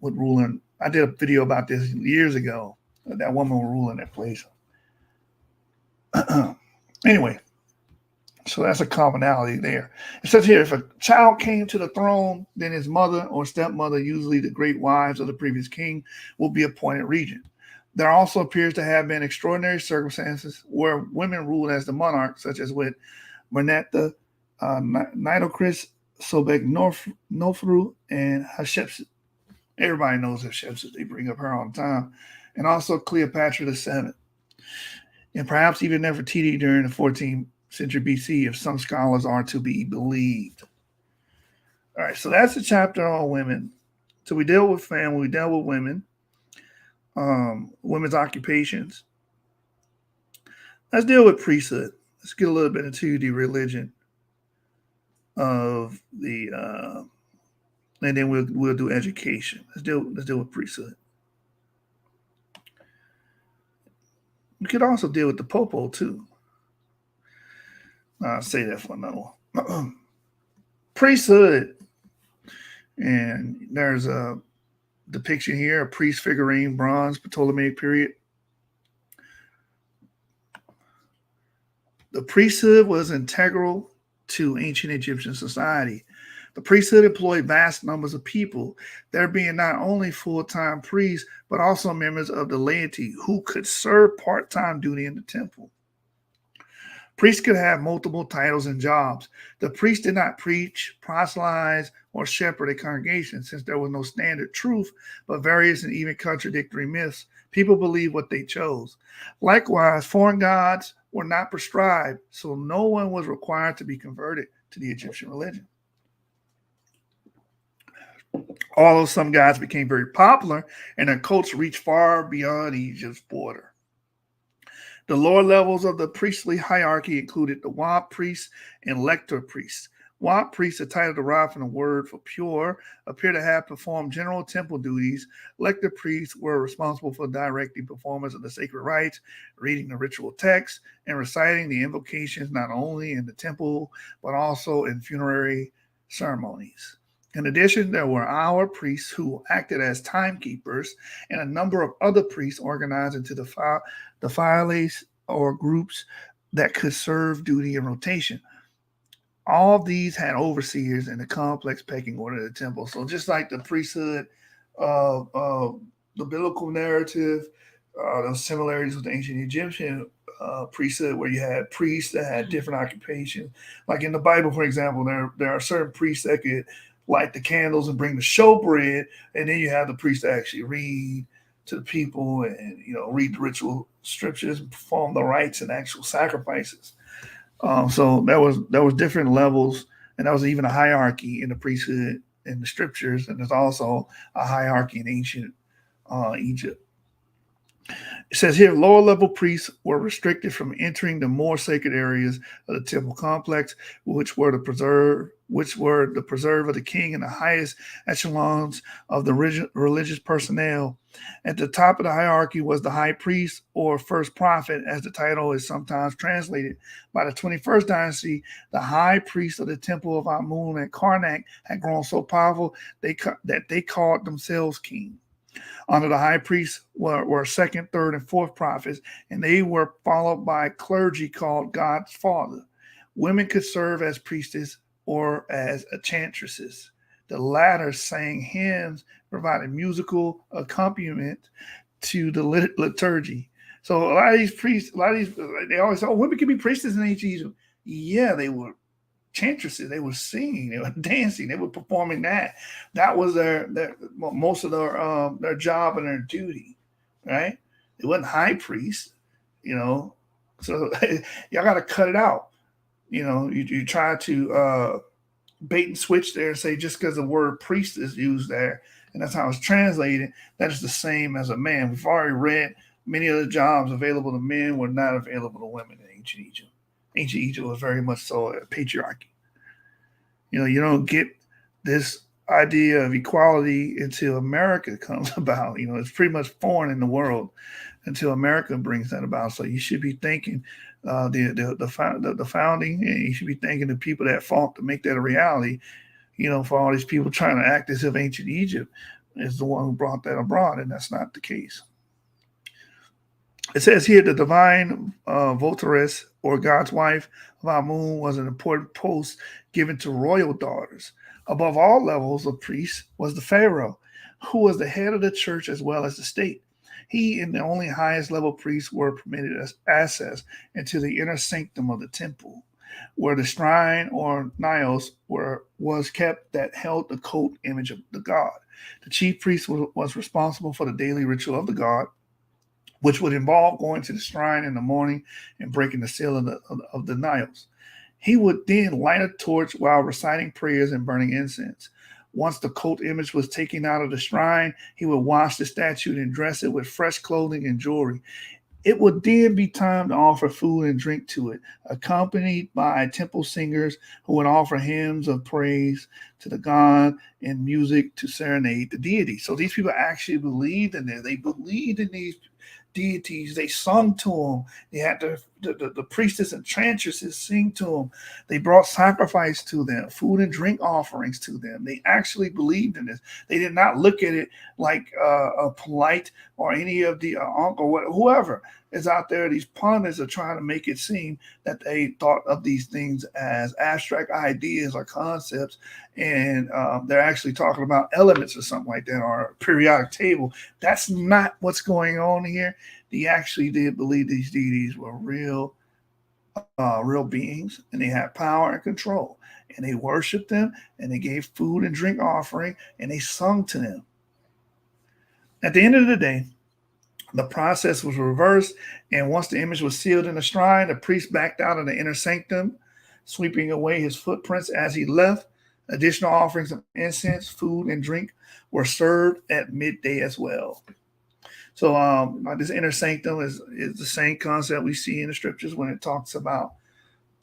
would rule. And I did a video about this years ago. That woman will rule in that place. Anyway, so that's a commonality there. It says here, if a child came to the throne, then his mother or stepmother, usually the great wives of the previous king, will be appointed regent. There also appears to have been extraordinary circumstances where women ruled as the monarch, such as with Mernetta, Nitocris, Sobek-Nofru, and Hatshepsut. Everybody knows Hatshepsut. They bring up her all the time. And also Cleopatra VII, and perhaps even Nefertiti during the 14th century BC, if some scholars are to be believed. All right, so that's the chapter on women. So we dealt with family, we dealt with women, women's occupations. Let's deal with priesthood. Let's get a little bit into the religion of the, and then we'll do education. Let's deal with priesthood. We could also deal with the popo too. I'll say that for another one. Priesthood. And there's a depiction here, a priest figurine, bronze, Ptolemaic period. The priesthood was integral to ancient Egyptian society. The priesthood employed vast numbers of people, there being not only full-time priests, but also members of the laity who could serve part-time duty in the temple. Priests could have multiple titles and jobs. The priest did not preach, proselytize, or shepherd a congregation, since there was no standard truth, but various and even contradictory myths. People believed what they chose. Likewise, foreign gods were not prescribed, so no one was required to be converted to the Egyptian religion. Although some gods became very popular and their cults reached far beyond Egypt's border. The lower levels of the priestly hierarchy included the YAP priests and lector priests, YAP priests, a title derived from the word for pure, appear to have performed general temple duties. Lector priests were responsible for directing performance of the sacred rites, reading the ritual texts, and reciting the invocations not only in the temple, but also in funerary ceremonies. In addition, there were our priests who acted as timekeepers, and a number of other priests organized into the files or groups that could serve duty in rotation. All of these had overseers in the complex pecking order of the temple. So just like the priesthood, the biblical narrative, those similarities with the ancient Egyptian priesthood, where you had priests that had different occupations. Like in the Bible, for example, there are certain priests that could light the candles and bring the showbread, and then you have the priests that actually read to the people and read the ritual scriptures and perform the rites and actual sacrifices. So there was different levels, and there was even a hierarchy in the priesthood in the scriptures, and there's also a hierarchy in ancient Egypt. It says here, lower level priests were restricted from entering the more sacred areas of the temple complex, which were the preserve of the king and the highest echelons of the religious personnel. At the top of the hierarchy was the high priest, or first prophet, as the title is sometimes translated. By the 21st dynasty, the high priest of the temple of Amun and Karnak had grown so powerful that they called themselves king. Under the high priest were second, third, and fourth prophets, and they were followed by clergy called God's Father. Women could serve as priestess or as chantresses. The latter sang hymns, provided musical accompaniment to the liturgy. So a lot of these priests, they always say, "Oh, women can be priestesses in ancient Egypt." Yeah, they were chantresses. They were singing, they were dancing, they were performing that. That was their most of their job and their duty, right? It wasn't high priest, So y'all got to cut it out. You try to bait and switch there and say just because the word priest is used there, and that's how it's translated, that is the same as a man. We've already read many of the jobs available to men were not available to women in ancient Egypt. Ancient Egypt was very much so a patriarchy. You don't get this idea of equality until America comes about. It's pretty much foreign in the world until America brings that about. So you should be thanking the founding, and you should be thanking the people that fought to make that a reality. For all these people trying to act as if ancient Egypt is the one who brought that abroad, and that's not the case. It says here the divine votaress, or God's wife of Amun, was an important post given to royal daughters. Above all levels of priests was the pharaoh, who was the head of the church as well as the state. He and the only highest level priests were permitted access into the inner sanctum of the temple, where the shrine or naos was kept that held the coat image of the god. The chief priest was responsible for the daily ritual of the god, which would involve going to the shrine in the morning and breaking the seal of the naos. He would then light a torch while reciting prayers and burning incense. Once the coat image was taken out of the shrine, he would wash the statue and dress it with fresh clothing and jewelry. It would then be time to offer food and drink to it, accompanied by temple singers who would offer hymns of praise to the god and music to serenade the deity. So these people actually believed in this. They believed in these deities. They sung to them. They had the priestess and chantresses sing to them. They brought sacrifice to them, food and drink offerings to them. They actually believed in this. They did not look at it like a polite or any of the uncle, whoever is out there. These pundits are trying to make it seem that they thought of these things as abstract ideas or concepts, and they're actually talking about elements or something like that, or a periodic table. That's not what's going on here. They actually did believe these deities were real beings, and they had power and control, and they worshiped them, and they gave food and drink offering, and they sung to them. At the end of the day, the process was reversed, and once the image was sealed in the shrine, the priest backed out of the inner sanctum, sweeping away his footprints as he left. Additional offerings of incense, food, and drink were served at midday as well. So this inner sanctum is the same concept we see in the scriptures when it talks about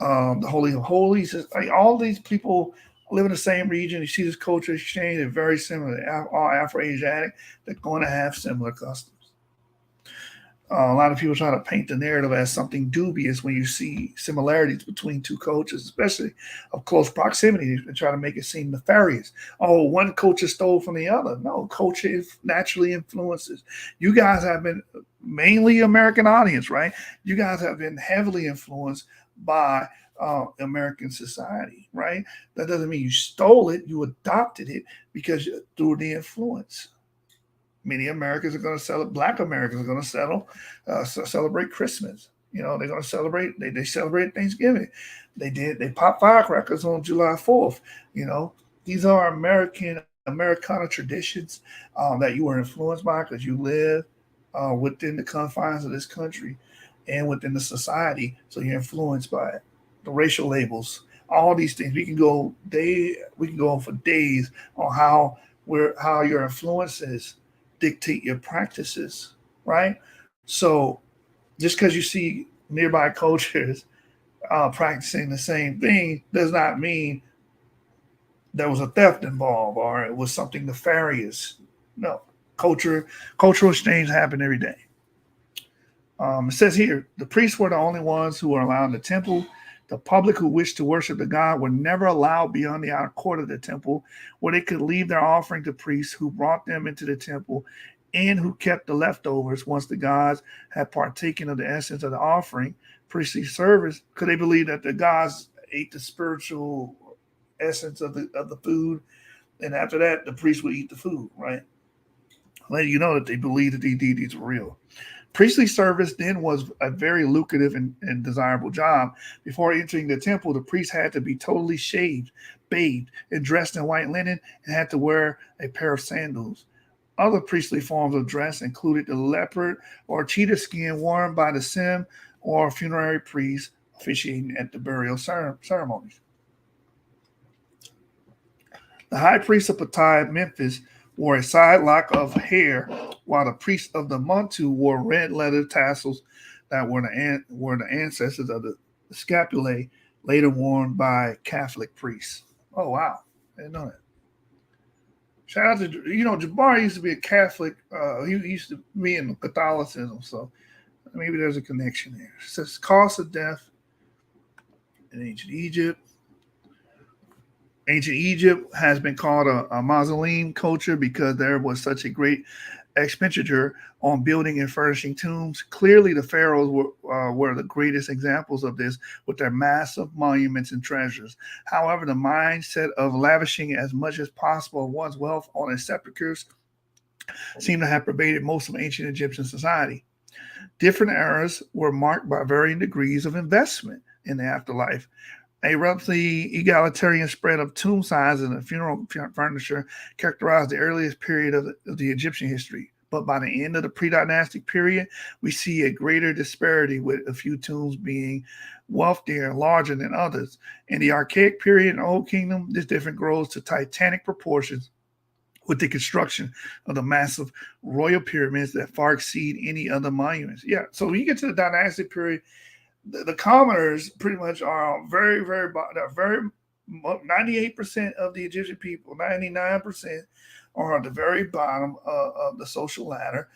the Holy of Holies. Like all these people live in the same region. You see this culture exchange. They're very similar. They're all Afro-Asiatic. They're going to have similar customs. A lot of people try to paint the narrative as something dubious when you see similarities between two cultures, especially of close proximity, and try to make it seem nefarious. Oh, one culture stole from the other. No, culture naturally influences. You guys have been mainly American audience, right? You guys have been heavily influenced by American society, right? That doesn't mean you stole it. You adopted it because through the influence. Many Americans are going to celebrate. Black Americans are going to celebrate Christmas. You know, they're going to celebrate. They celebrate Thanksgiving. They pop firecrackers on July 4th. You know, these are Americana traditions that you were influenced by because you live within the confines of this country and within the society. So you're influenced by it. The racial labels, all these things. We can go on for days on how your influences dictate your practices, right? So just because you see nearby cultures practicing the same thing does not mean there was a theft involved or it was something nefarious. No, cultural exchange happened every day. It says here, the priests were the only ones who were allowed in the temple. The public who wished to worship the god were never allowed beyond the outer court of the temple, where they could leave their offering to priests who brought them into the temple and who kept the leftovers once the gods had partaken of the essence of the offering. Priestly service, because they believed that the gods ate the spiritual essence of the food, and after that, the priest would eat the food, right? Letting you know that they believed that these deities were real. Priestly service then was a very lucrative and desirable job. Before entering the temple, the priest had to be totally shaved, bathed, and dressed in white linen, and had to wear a pair of sandals. Other priestly forms of dress included the leopard or cheetah skin worn by the sim or funerary priest officiating at the burial ceremonies. The high priest of Patai, Memphis, wore a side lock of hair, while the priests of the Montu wore red leather tassels that were the ancestors of the scapulae, later worn by Catholic priests. Oh, wow. I didn't know that. Shout out to, Jabari used to be a Catholic. He used to be in Catholicism, so maybe there's a connection there. It says cause of death in ancient Egypt. Ancient Egypt has been called a mausoleum culture because there was such a great expenditure on building and furnishing tombs. Clearly, the pharaohs were the greatest examples of this with their massive monuments and treasures. However, the mindset of lavishing as much as possible of one's wealth on its sepulchres seemed to have pervaded most of ancient Egyptian society. Different eras were marked by varying degrees of investment in the afterlife. A roughly egalitarian spread of tomb sizes and funeral furniture characterized the earliest period of the Egyptian history. But by the end of the pre-dynastic period, we see a greater disparity with a few tombs being wealthier and larger than others. In the Archaic period in the Old Kingdom, this difference grows to titanic proportions with the construction of the massive royal pyramids that far exceed any other monuments. Yeah, so when you get to the dynastic period, the commoners pretty much are very, very, they're very 98% of the Egyptian people, 99% are at the very bottom of the social ladder.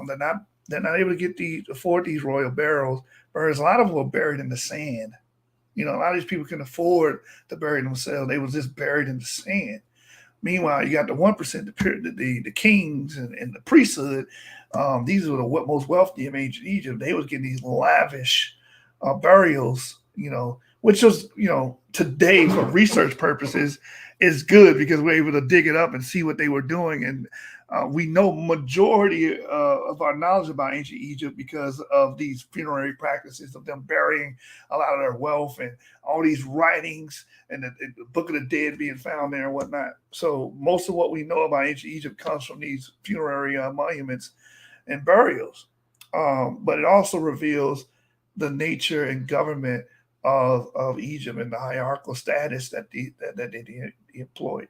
They're not able to afford these royal burials, whereas a lot of them were buried in the sand. A lot of these people can afford to bury themselves. They was just buried in the sand. Meanwhile, you got the 1%, the kings and the priesthood. These were the most wealthy of ancient Egypt. They was getting these lavish burials, which was, today for research purposes is good because we're able to dig it up and see what they were doing. And we know majority of our knowledge about ancient Egypt because of these funerary practices of them burying a lot of their wealth and all these writings and the Book of the Dead being found there and whatnot. So most of what we know about ancient Egypt comes from these funerary monuments and burials. But it also reveals the nature and government of Egypt and the hierarchical status that they employed.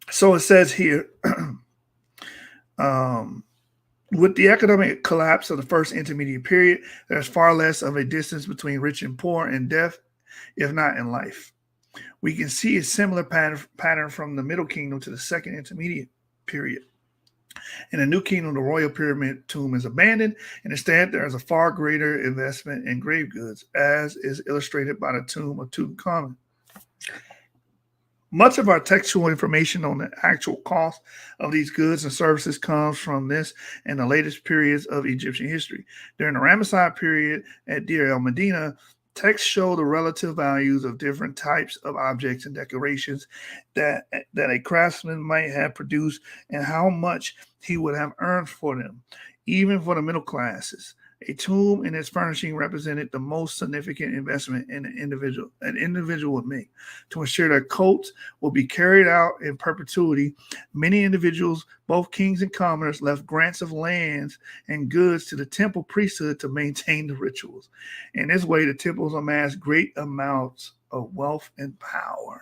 So it says here, With the economic collapse of the first intermediate period, there's far less of a distance between rich and poor in death, if not in life. We can see a similar pattern from the Middle Kingdom to the second intermediate period. In the New Kingdom, the royal pyramid tomb is abandoned, and instead there is a far greater investment in grave goods, as is illustrated by the tomb of Tutankhamun. Much of our textual information on the actual cost of these goods and services comes from this and the latest periods of Egyptian history. During the Ramesside period at Deir el-Medina, texts show the relative values of different types of objects and decorations that a craftsman might have produced and how much he would have earned for them, even for the middle classes. A tomb and its furnishing represented the most significant investment an individual would make. To ensure their cults will be carried out in perpetuity, many individuals, both kings and commoners, left grants of lands and goods to the temple priesthood to maintain the rituals. In this way, the temples amassed great amounts of wealth and power.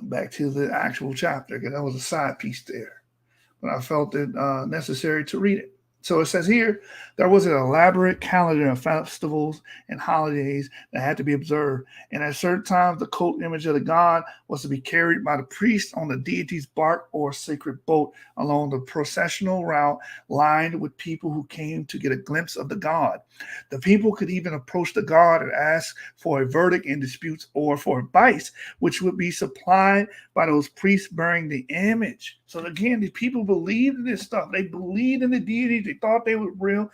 Back to the actual chapter, because that was a side piece there, but I felt it necessary to read it. So it says here, there was an elaborate calendar of festivals and holidays that had to be observed. And at certain times, the cult image of the god was to be carried by the priest on the deity's bark or sacred boat along the processional route lined with people who came to get a glimpse of the god. The people could even approach the god and ask for a verdict in disputes or for advice, which would be supplied by those priests bearing the image. So again, these people believed in this stuff. They believed in the deity. They thought they were real.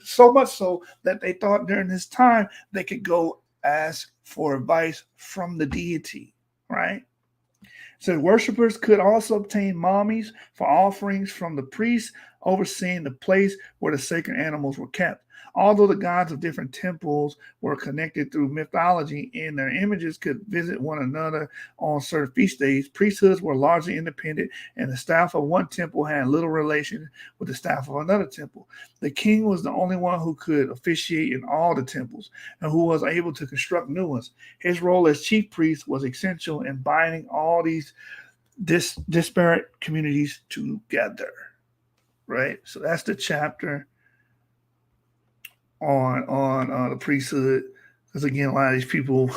So much so that they thought during this time they could go ask for advice from the deity, right? So worshippers could also obtain mummies for offerings from the priests overseeing the place where the sacred animals were kept. Although the gods of different temples were connected through mythology and their images could visit one another on certain feast days, priesthoods were largely independent and the staff of one temple had little relation with the staff of another temple. The king was the only one who could officiate in all the temples and who was able to construct new ones. His role as chief priest was essential in binding all these disparate communities together, right? So that's the chapter on the priesthood, because again, a lot of these people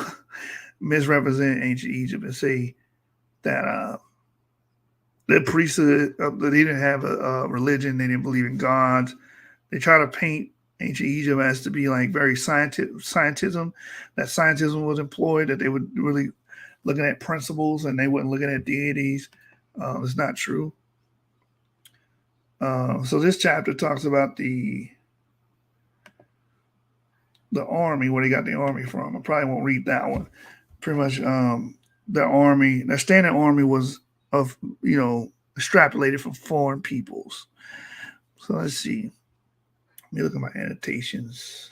misrepresent ancient Egypt and say that the priesthood, they didn't have a religion, they didn't believe in gods. They try to paint ancient Egypt as to be like very scientism, that scientism was employed, that they were really looking at principles and they weren't looking at deities. It's not true. So this chapter talks about the army, where they got the army from. I probably won't read that one. Pretty much their army, their standing army was extrapolated from foreign peoples. So let's see. Let me look at my annotations.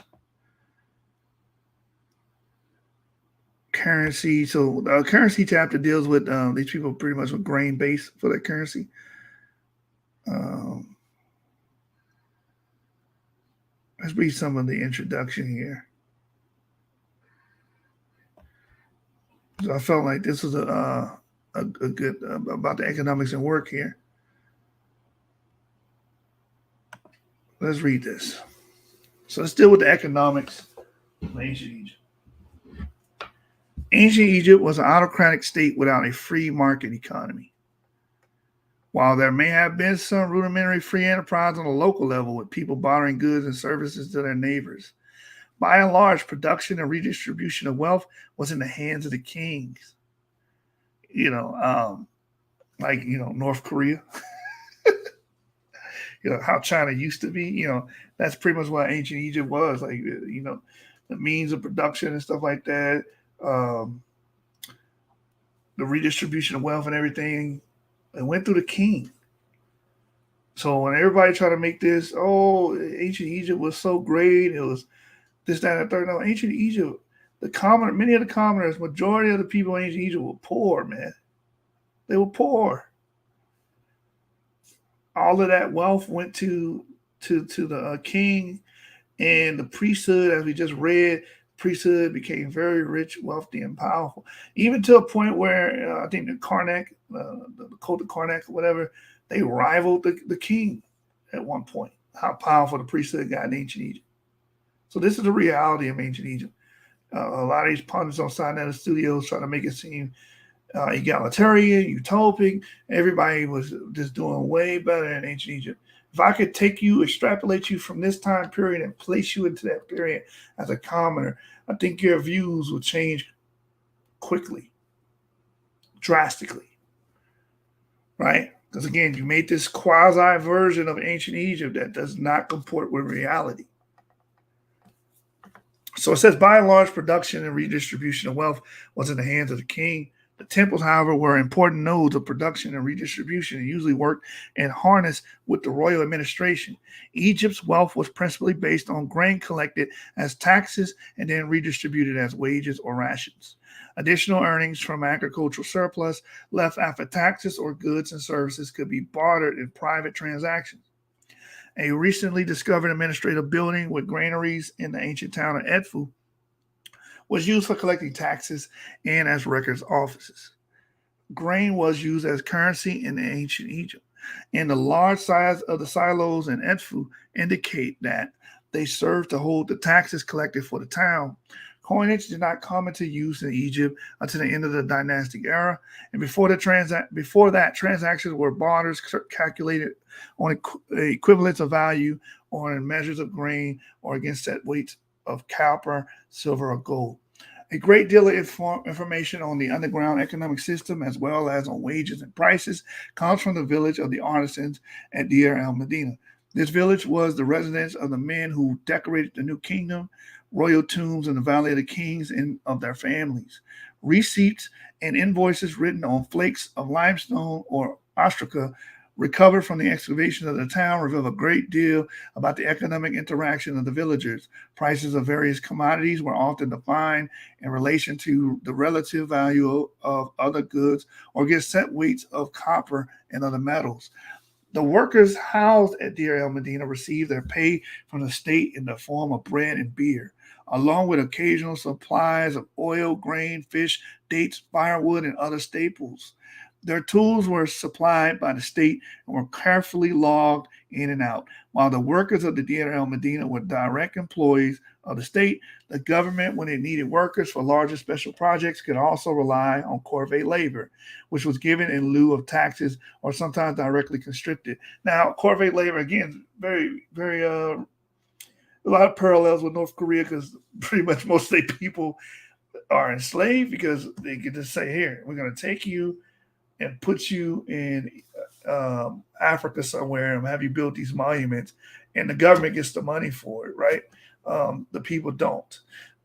Currency. So the currency chapter deals with these people pretty much with grain base for their currency. Let's read some of the introduction here. So I felt like this was a good about the economics and work here. Let's read this. So let's deal with the economics of ancient Egypt. Ancient Egypt was an autocratic state without a free market economy. While there may have been some rudimentary free enterprise on a local level with people bartering goods and services to their neighbors, by and large, production and redistribution of wealth was in the hands of the kings. North Korea. How China used to be. That's pretty much what ancient Egypt was. Like, the means of production and stuff like that. The redistribution of wealth and everything. It went through the king. So when everybody tried to make this, ancient Egypt was so great, it was this, that, and the third. No, ancient Egypt, many of the commoners, majority of the people in ancient Egypt were poor, man. They were poor. All of that wealth went to the king and the priesthood, as we just read. Priesthood became very rich, wealthy, and powerful, even to a point where I think the Karnak, the cult of Karnak, or whatever, they rivaled the king. at one point, how powerful the priesthood got in ancient Egypt. So this is the reality of ancient Egypt. A lot of these pundits on Saneter Studios try to make it seem egalitarian, utopic. Everybody was just doing way better in ancient Egypt. If I could take you, extrapolate you from this time period and place you into that period as a commoner, I think your views will change quickly, drastically, right? Because again, you made this quasi version of ancient Egypt that does not comport with reality. So it says, by and large, production and redistribution of wealth was in the hands of the king. The temples, however, were important nodes of production and redistribution and usually worked in harness with the royal administration. Egypt's wealth was principally based on grain collected as taxes and then redistributed as wages or rations. Additional earnings from agricultural surplus left after taxes or goods and services could be bartered in private transactions. A recently discovered administrative building with granaries in the ancient town of Edfu was used for collecting taxes and as records offices. Grain was used as currency in ancient Egypt, and the large size of the silos in Edfu indicate that they served to hold the taxes collected for the town. Coinage did not come into use in Egypt until the end of the dynastic era, and before that, transactions were barters calculated on equivalents of value or in measures of grain or against set weights of copper, silver, or gold. A great deal of information on the underground economic system, as well as on wages and prices, comes from the village of the artisans at Deir el-Medina. This village was the residence of the men who decorated the new kingdom, royal tombs in the Valley of the Kings and of their families. Receipts and invoices written on flakes of limestone or ostraca recovered from the excavations of the town reveal a great deal about the economic interaction of the villagers. Prices of various commodities were often defined in relation to the relative value of other goods or against set weights of copper and other metals. The workers housed at Deir el-Medina received their pay from the state in the form of bread and beer, along with occasional supplies of oil, grain, fish, dates, firewood, and other staples. Their tools were supplied by the state and were carefully logged in and out. While the workers of the Deir el-Medina were direct employees of the state, the government, when it needed workers for larger special projects, could also rely on corvée labor, which was given in lieu of taxes or sometimes directly conscripted. Now, corvée labor, again, very, very, a lot of parallels with North Korea because pretty much most of the people are enslaved because they can just say, here, we're going to take you and put you in Africa somewhere and have you build these monuments, and the government gets the money for it, right? The people don't.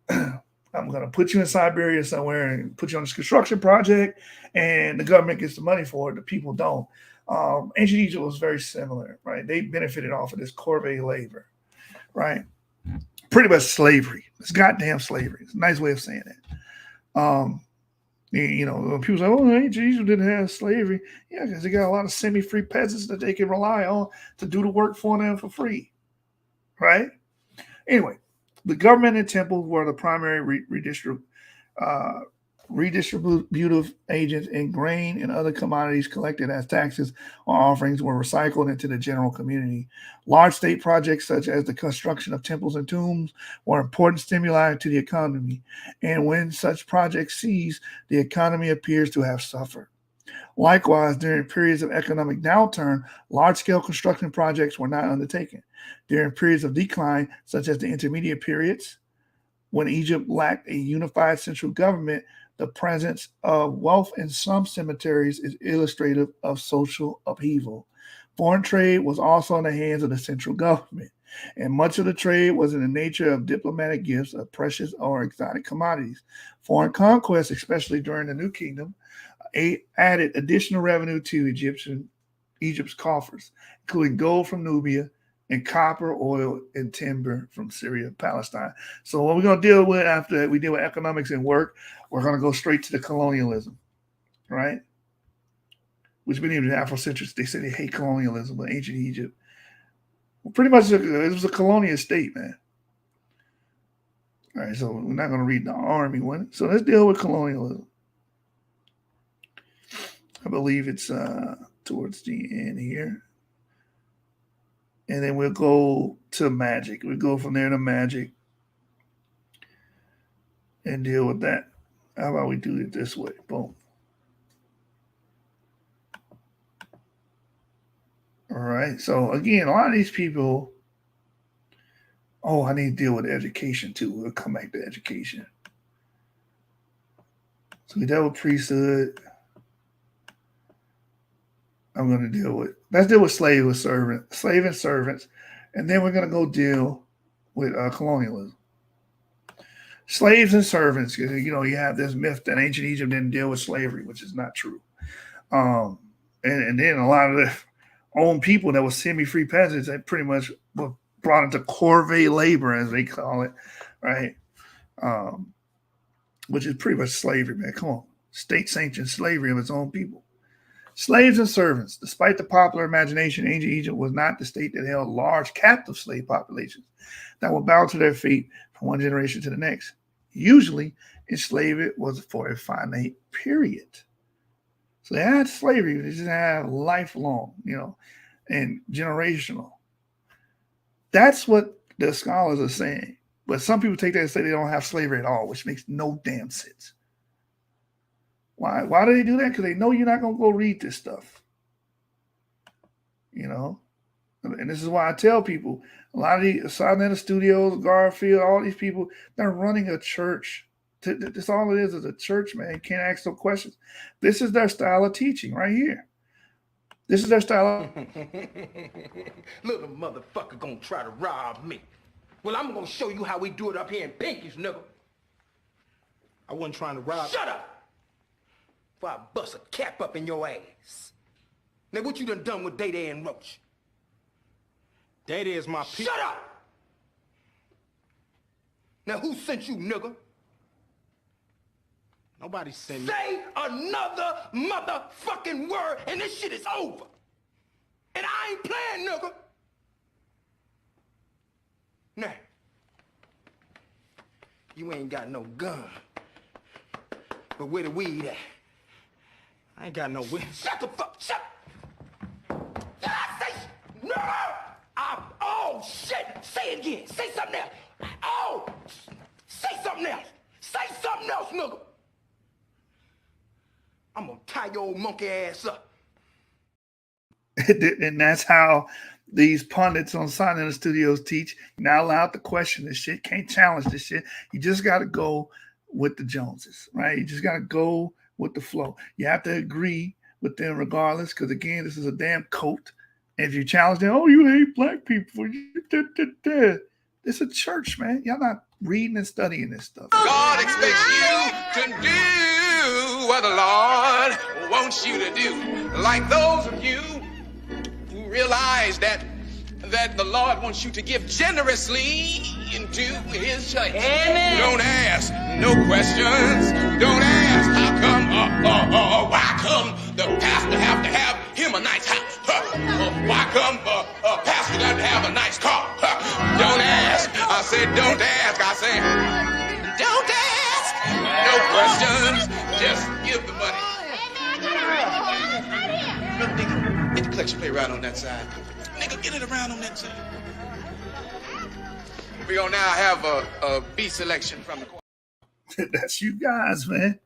I'm going to put you in Siberia somewhere and put you on this construction project, and the government gets the money for it. The people don't. Ancient Egypt was very similar, right? They benefited off of this corvée labor, right? Pretty much slavery. It's goddamn slavery. It's a nice way of saying it. You know, people say, oh, ancient Egypt didn't have slavery. Yeah, because they got a lot of semi-free peasants that they can rely on to do the work for them for free, right? Anyway, the government and temples were the primary redistributive agents, and grain and other commodities collected as taxes or offerings were recycled into the general community. Large state projects such as the construction of temples and tombs were important stimuli to the economy, and when such projects cease, the economy appears to have suffered. Likewise, during periods of economic downturn, large-scale construction projects were not undertaken. During periods of decline, such as the intermediate periods, when Egypt lacked a unified central government, the presence of wealth in some cemeteries is illustrative of social upheaval. Foreign trade was also in the hands of the central government, and much of the trade was in the nature of diplomatic gifts of precious or exotic commodities. Foreign conquests, especially during the New Kingdom, added additional revenue to Egypt's coffers, including gold from Nubia and copper, oil, and timber from Syria and Palestine. So what we're going to deal with after we deal with economics and work, we're going to go straight to the colonialism, right? Which many of the Afrocentrics, they say they hate colonialism, but ancient Egypt, well, pretty much it was a colonial state, man. All right, so we're not going to read the army one. So let's deal with colonialism. I believe it's towards the end here. and then we'll go to magic. We'll go from there to magic and deal with that. How about we do it this way? Boom. All right. So again, a lot of these people, oh, I need to deal with education too. We'll come back to education. So we dealt with priesthood. I'm going to deal with, let's deal with slave and servants. And then we're going to go deal with colonialism. Slaves and servants, you know, you have this myth that ancient Egypt didn't deal with slavery, which is not true. And then a lot of the own people that were semi-free peasants that pretty much were brought into corvée labor, as they call it, right? Which is pretty much slavery, man. Come on. State-sanctioned slavery of its own people. Slaves and servants. Despite the popular imagination, ancient Egypt was not the state that held large captive slave populations that would bow to their fate from one generation to the next. Usually, enslavement was for a finite period. So they had slavery, they just had lifelong, you know, and generational. That's what the scholars are saying. But some people take that and say they don't have slavery at all, which makes no damn sense. Why? Why do they do that? Because they know you're not going to go read this stuff. You know? And this is why I tell people, a lot of the Saneter studios, Garfield, all these people, they're running a church. That's all it is a church, man. You can't ask no questions. This is their style of teaching right here. This is their style of... Little motherfucker gonna try to rob me. Well, I'm gonna show you how we do it up here in Pinkies, nigga. I wasn't trying to rob... Shut up! Before I bust a cap up in your ass. Now, what you done with Day Day and Roach? Day Day is my... Shut up! Now, who sent you, nigga? Nobody sent me. Say another motherfucking word and this shit is over. And I ain't playing, nigga. Now, you ain't got no gun. But where the weed at? I ain't got no weed. Shut the fuck, shut. Did I say, no? Oh, shit. Say it again. Say something else. Oh, say something else. Say something else, nigga. I'm gonna tie your old monkey ass up. And that's how these pundits on Saneter Studios teach. You're not allowed to question this shit. Can't challenge this shit. You just got to go with the Joneses, right? You just got to go with the flow. You have to agree with them regardless, because again, this is a damn cult. And if you challenge them, oh, you hate black people. It's a church, man. Y'all not reading and studying this stuff. God expects you to do what the Lord wants you to do. Like those of you who realize that the Lord wants you to give generously into his church. Amen. Don't ask no questions. Don't ask how come why come the pastor have to have him a nice house? Why come pastor got to have a nice car? Don't ask. I said don't ask. I said don't ask. No questions. Just give the money. Look, nigga, get the collection plate right on that side. Nigga, get it around on that side. We're gonna now have a B selection from the choir. That's you guys, man.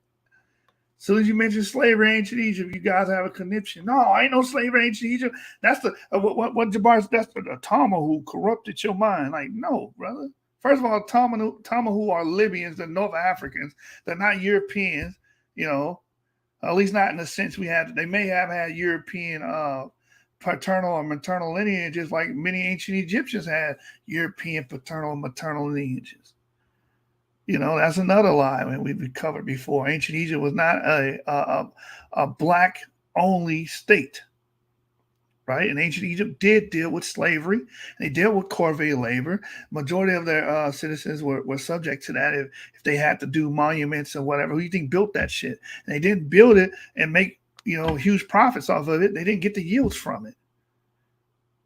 As soon as you mention slavery, ancient Egypt, you guys have a conniption. No, ain't no slavery, ancient Egypt. That's the what Jabbar. That's the Tama who corrupted your mind. Like, no, brother. First of all, Tama who are Libyans, they're North Africans. They're not Europeans. You know, at least not in the sense we had. They may have had European paternal or maternal lineages, like many ancient Egyptians had European paternal and maternal lineages. You know, that's another lie. I mean, we've covered before. Ancient Egypt was not a black only state, right? And ancient Egypt did deal with slavery. They dealt with corvée labor. Majority of their citizens were subject to that if they had to do monuments or whatever. Who do you think built that shit? And they didn't build it and make, you know, huge profits off of it. They didn't get the yields from it.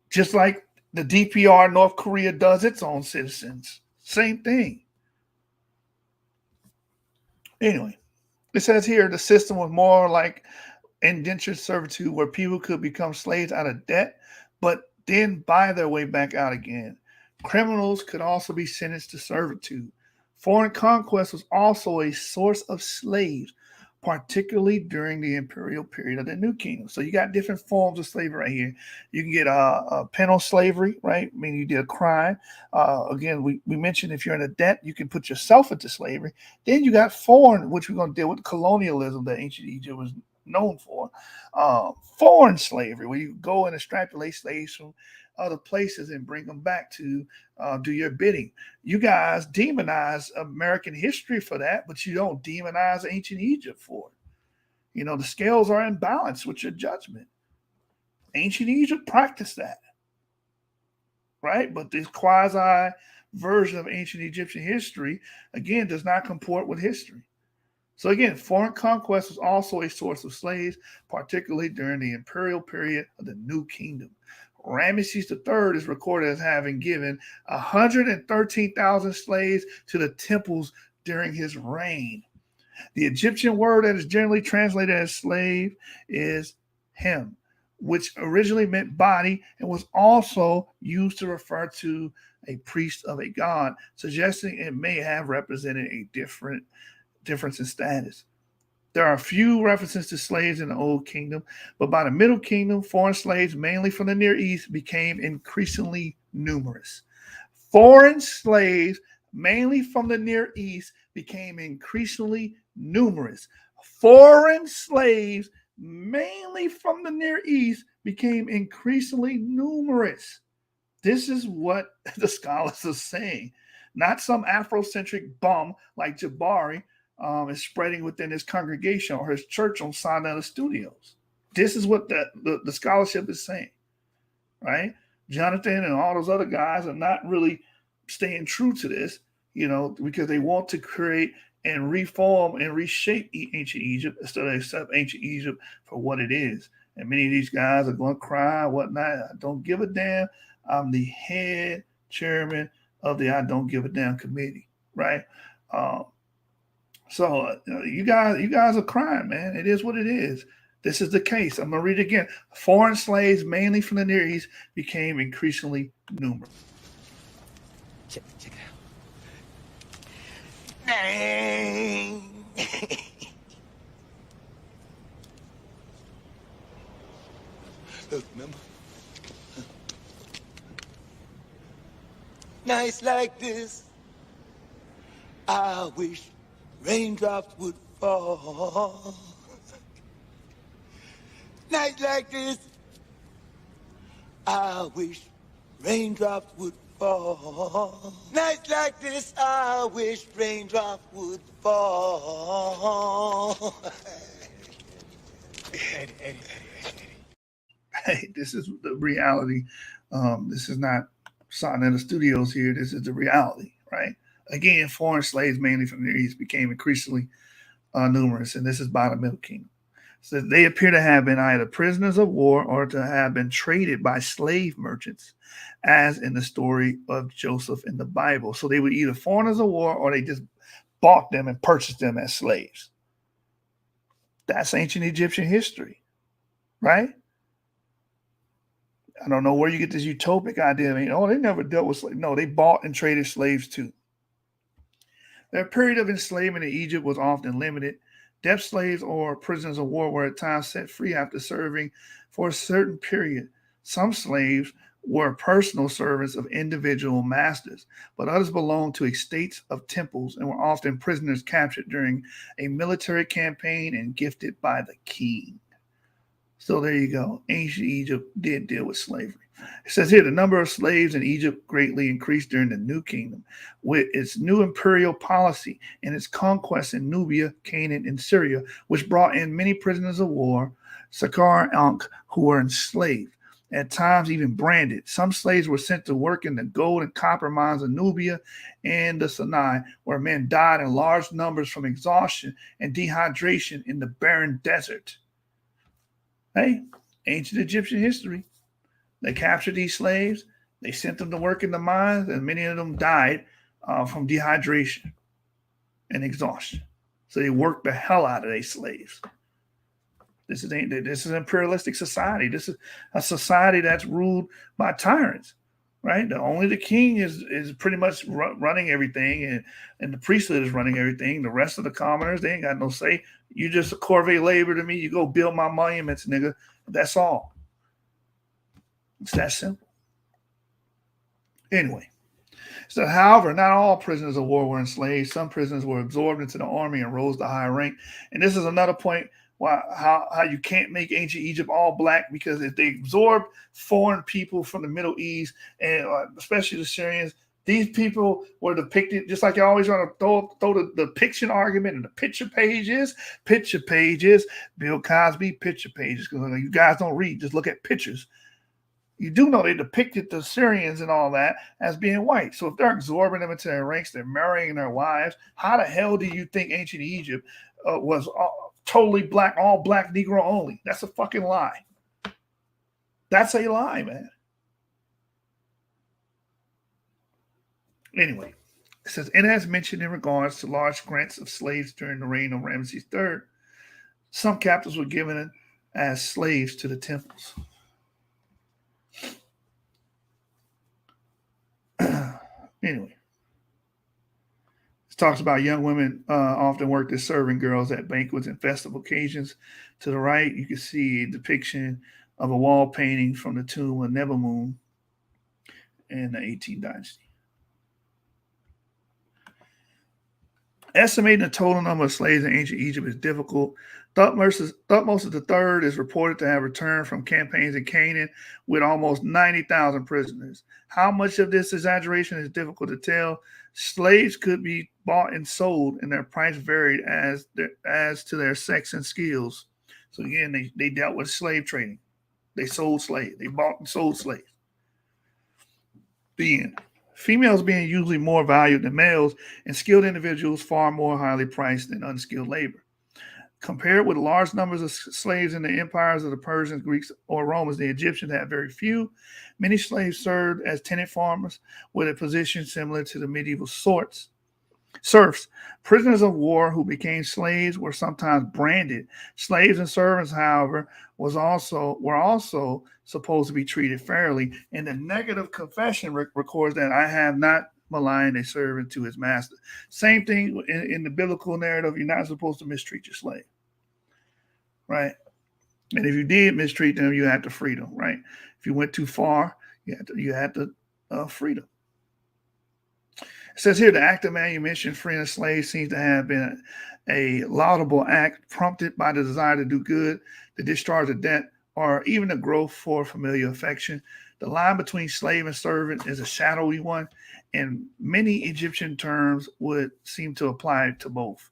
Just like the DPR, North Korea, does its own citizens. Same thing. Anyway, it says here the system was more like indentured servitude where people could become slaves out of debt, but then buy their way back out again. Criminals could also be sentenced to servitude. Foreign conquest was also a source of slaves, particularly during the imperial period of the New Kingdom. So you got different forms of slavery right here. You can get penal slavery, right? Meaning you did a crime. Again, we mentioned if you're in a debt, you can put yourself into slavery. Then you got foreign, which we're going to deal with, colonialism that ancient Egypt was known for. Foreign slavery, where you go and extrapolate slaves from other places and bring them back to do your bidding. You guys demonize American history for that, but you don't demonize ancient Egypt for it. The scales are in balance with your judgment. Ancient Egypt practiced that, right? But this quasi version of ancient Egyptian history, again, does not comport with history. So again, foreign conquest was also a source of slaves, particularly during the imperial period of the New Kingdom. Ramesses III is recorded as having given 113,000 slaves to the temples during his reign. The Egyptian word that is generally translated as slave is hem, which originally meant body and was also used to refer to a priest of a god, suggesting it may have represented a difference in status. There are a few references to slaves in the Old Kingdom, but by the Middle Kingdom, foreign slaves, mainly from the Near East, became increasingly numerous. Foreign slaves, mainly from the Near East, became increasingly numerous. Foreign slaves, mainly from the Near East, became increasingly numerous. This is what the scholars are saying. Not some Afrocentric bum like Jabari is spreading within his congregation or his church on Saneter Studios. This is what the scholarship is saying, right? Jonathan and all those other guys are not really staying true to this, because they want to create and reform and reshape ancient Egypt instead of accept ancient Egypt for what it is. And many of these guys are going to cry and whatnot. I don't give a damn. I'm the head chairman of the I Don't Give a Damn committee, right? So you guys are crying, man. It is what it is. This is the case. I'm going to read it again. Foreign slaves, mainly from the Near East, became increasingly numerous. Check it out. Dang. Look, remember? Nights like this, I wish raindrops would fall. Nights like this, I wish raindrops would fall. Nights like this, I wish raindrops would fall. Eddie. Hey, this is the reality. This is not Saneter Studios here. This is the reality, right? Again, foreign slaves, mainly from the Near East, became increasingly numerous, and this is by the Middle Kingdom. So they appear to have been either prisoners of war or to have been traded by slave merchants, as in the story of Joseph in the Bible. So they were either foreigners of war or they just bought them and purchased them as slaves. That's ancient Egyptian history, right? I don't know where you get this utopic idea. They never dealt with slaves. No, they bought and traded slaves too. Their period of enslavement in Egypt was often limited. Debt slaves or prisoners of war were at times set free after serving for a certain period. Some slaves were personal servants of individual masters, but others belonged to estates of temples and were often prisoners captured during a military campaign and gifted by the king. So there you go. Ancient Egypt did deal with slavery. It says here the number of slaves in Egypt greatly increased during the New Kingdom with its new imperial policy and its conquests in Nubia, Canaan, and Syria, which brought in many prisoners of war, Sakar and Ankh, who were enslaved, at times even branded. Some slaves were sent to work in the gold and copper mines of Nubia and the Sinai, where men died in large numbers from exhaustion and dehydration in the barren desert. Hey, ancient Egyptian history. They captured these slaves. They sent them to work in the mines, and many of them died from dehydration and exhaustion. So they worked the hell out of their slaves. This is an imperialistic society. This is a society that's ruled by tyrants, right? Only the king is pretty much running everything, and the priesthood is running everything. The rest of the commoners, they ain't got no say. You just a corvée labor to me. You go build my monuments, nigga. That's all. It's that simple. Anyway, so however, not all prisoners of war were enslaved. Some prisoners were absorbed into the army and rose to higher rank. And this is another point why how you can't make ancient Egypt all black, because if they absorbed foreign people from the Middle East, and especially the Syrians, these people were depicted just like you always want to throw the depiction argument in the picture pages. Bill Cosby picture pages, because you guys don't read, just look at pictures. You do know they depicted the Syrians and all that as being white. So if they're absorbing them into their ranks, they're marrying their wives, how the hell do you think ancient Egypt was totally black, all black, Negro only? That's a fucking lie. That's a lie, man. Anyway, it says, and as mentioned in regards to large grants of slaves during the reign of Ramses III, some captives were given as slaves to the temples. Anyway, it talks about young women often worked as servant girls at banquets and festival occasions. To the right, you can see a depiction of a wall painting from the tomb of Nebumun in the 18th dynasty. Estimating the total number of slaves in ancient Egypt is difficult. Thutmose III is reported to have returned from campaigns in Canaan with almost 90,000 prisoners. How much of this exaggeration is difficult to tell. Slaves could be bought and sold, and their price varied as to their sex and skills. So again, they dealt with slave trading. They sold slaves. They bought and sold slaves. The end. Females being usually more valued than males, and skilled individuals far more highly priced than unskilled labor. Compared with large numbers of slaves in the empires of the Persians, Greeks, or Romans, the Egyptians had very few. Many slaves served as tenant farmers with a position similar to the medieval serfs. Prisoners of war who became slaves were sometimes branded. Slaves and servants, however, were also supposed to be treated fairly. And the negative confession records that I have not maligned a servant to his master. Same thing in the biblical narrative. You're not supposed to mistreat your slave, right? And if you did mistreat them, you had to free them, right? If you went too far, you had to free them. It says here, the act of manumission, freeing a slave, seems to have been a laudable act prompted by the desire to do good, to discharge a debt, or even a growth for familiar affection. The line between slave and servant is a shadowy one, and many Egyptian terms would seem to apply to both.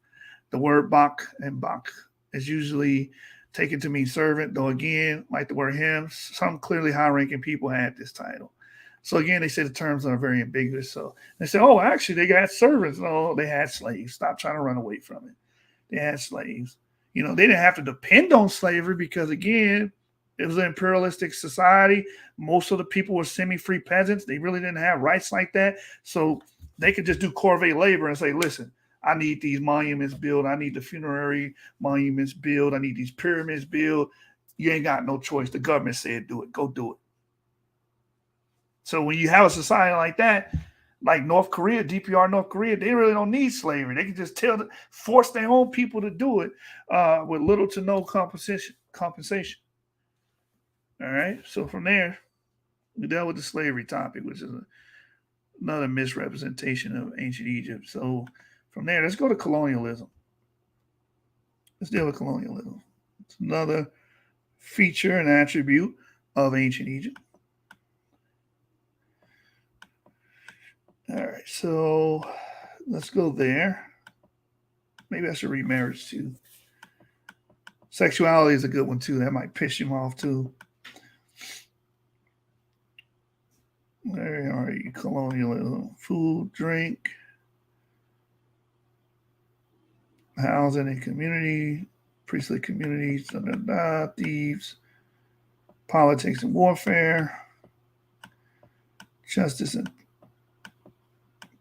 The word bak and bak is usually taken to mean servant, though again, like the word him, some clearly high-ranking people had this title. So again, they say the terms are very ambiguous. So they say, oh, actually, they got servants. No, they had slaves. Stop trying to run away from it. They had slaves. You know, they didn't have to depend on slavery because, again, it was an imperialistic society. Most of the people were semi-free peasants. They really didn't have rights like that. So they could just do corvée labor and say, listen, I need these monuments built. I need the funerary monuments built. I need these pyramids built. You ain't got no choice. The government said do it. Go do it. So when you have a society like that, like North Korea, DPR North Korea, they really don't need slavery. They can just force their own people to do it with little to no compensation. All right. So from there, we dealt with the slavery topic, which is another misrepresentation of ancient Egypt. So from there, let's go to colonialism. Let's deal with colonialism. It's another feature and attribute of ancient Egypt. All right, so let's go there. Maybe I should read marriage too. Sexuality is a good one too. That might piss him off too. There are you, colonialism. Food, drink, housing and community, priestly communities, thieves, politics and warfare, justice and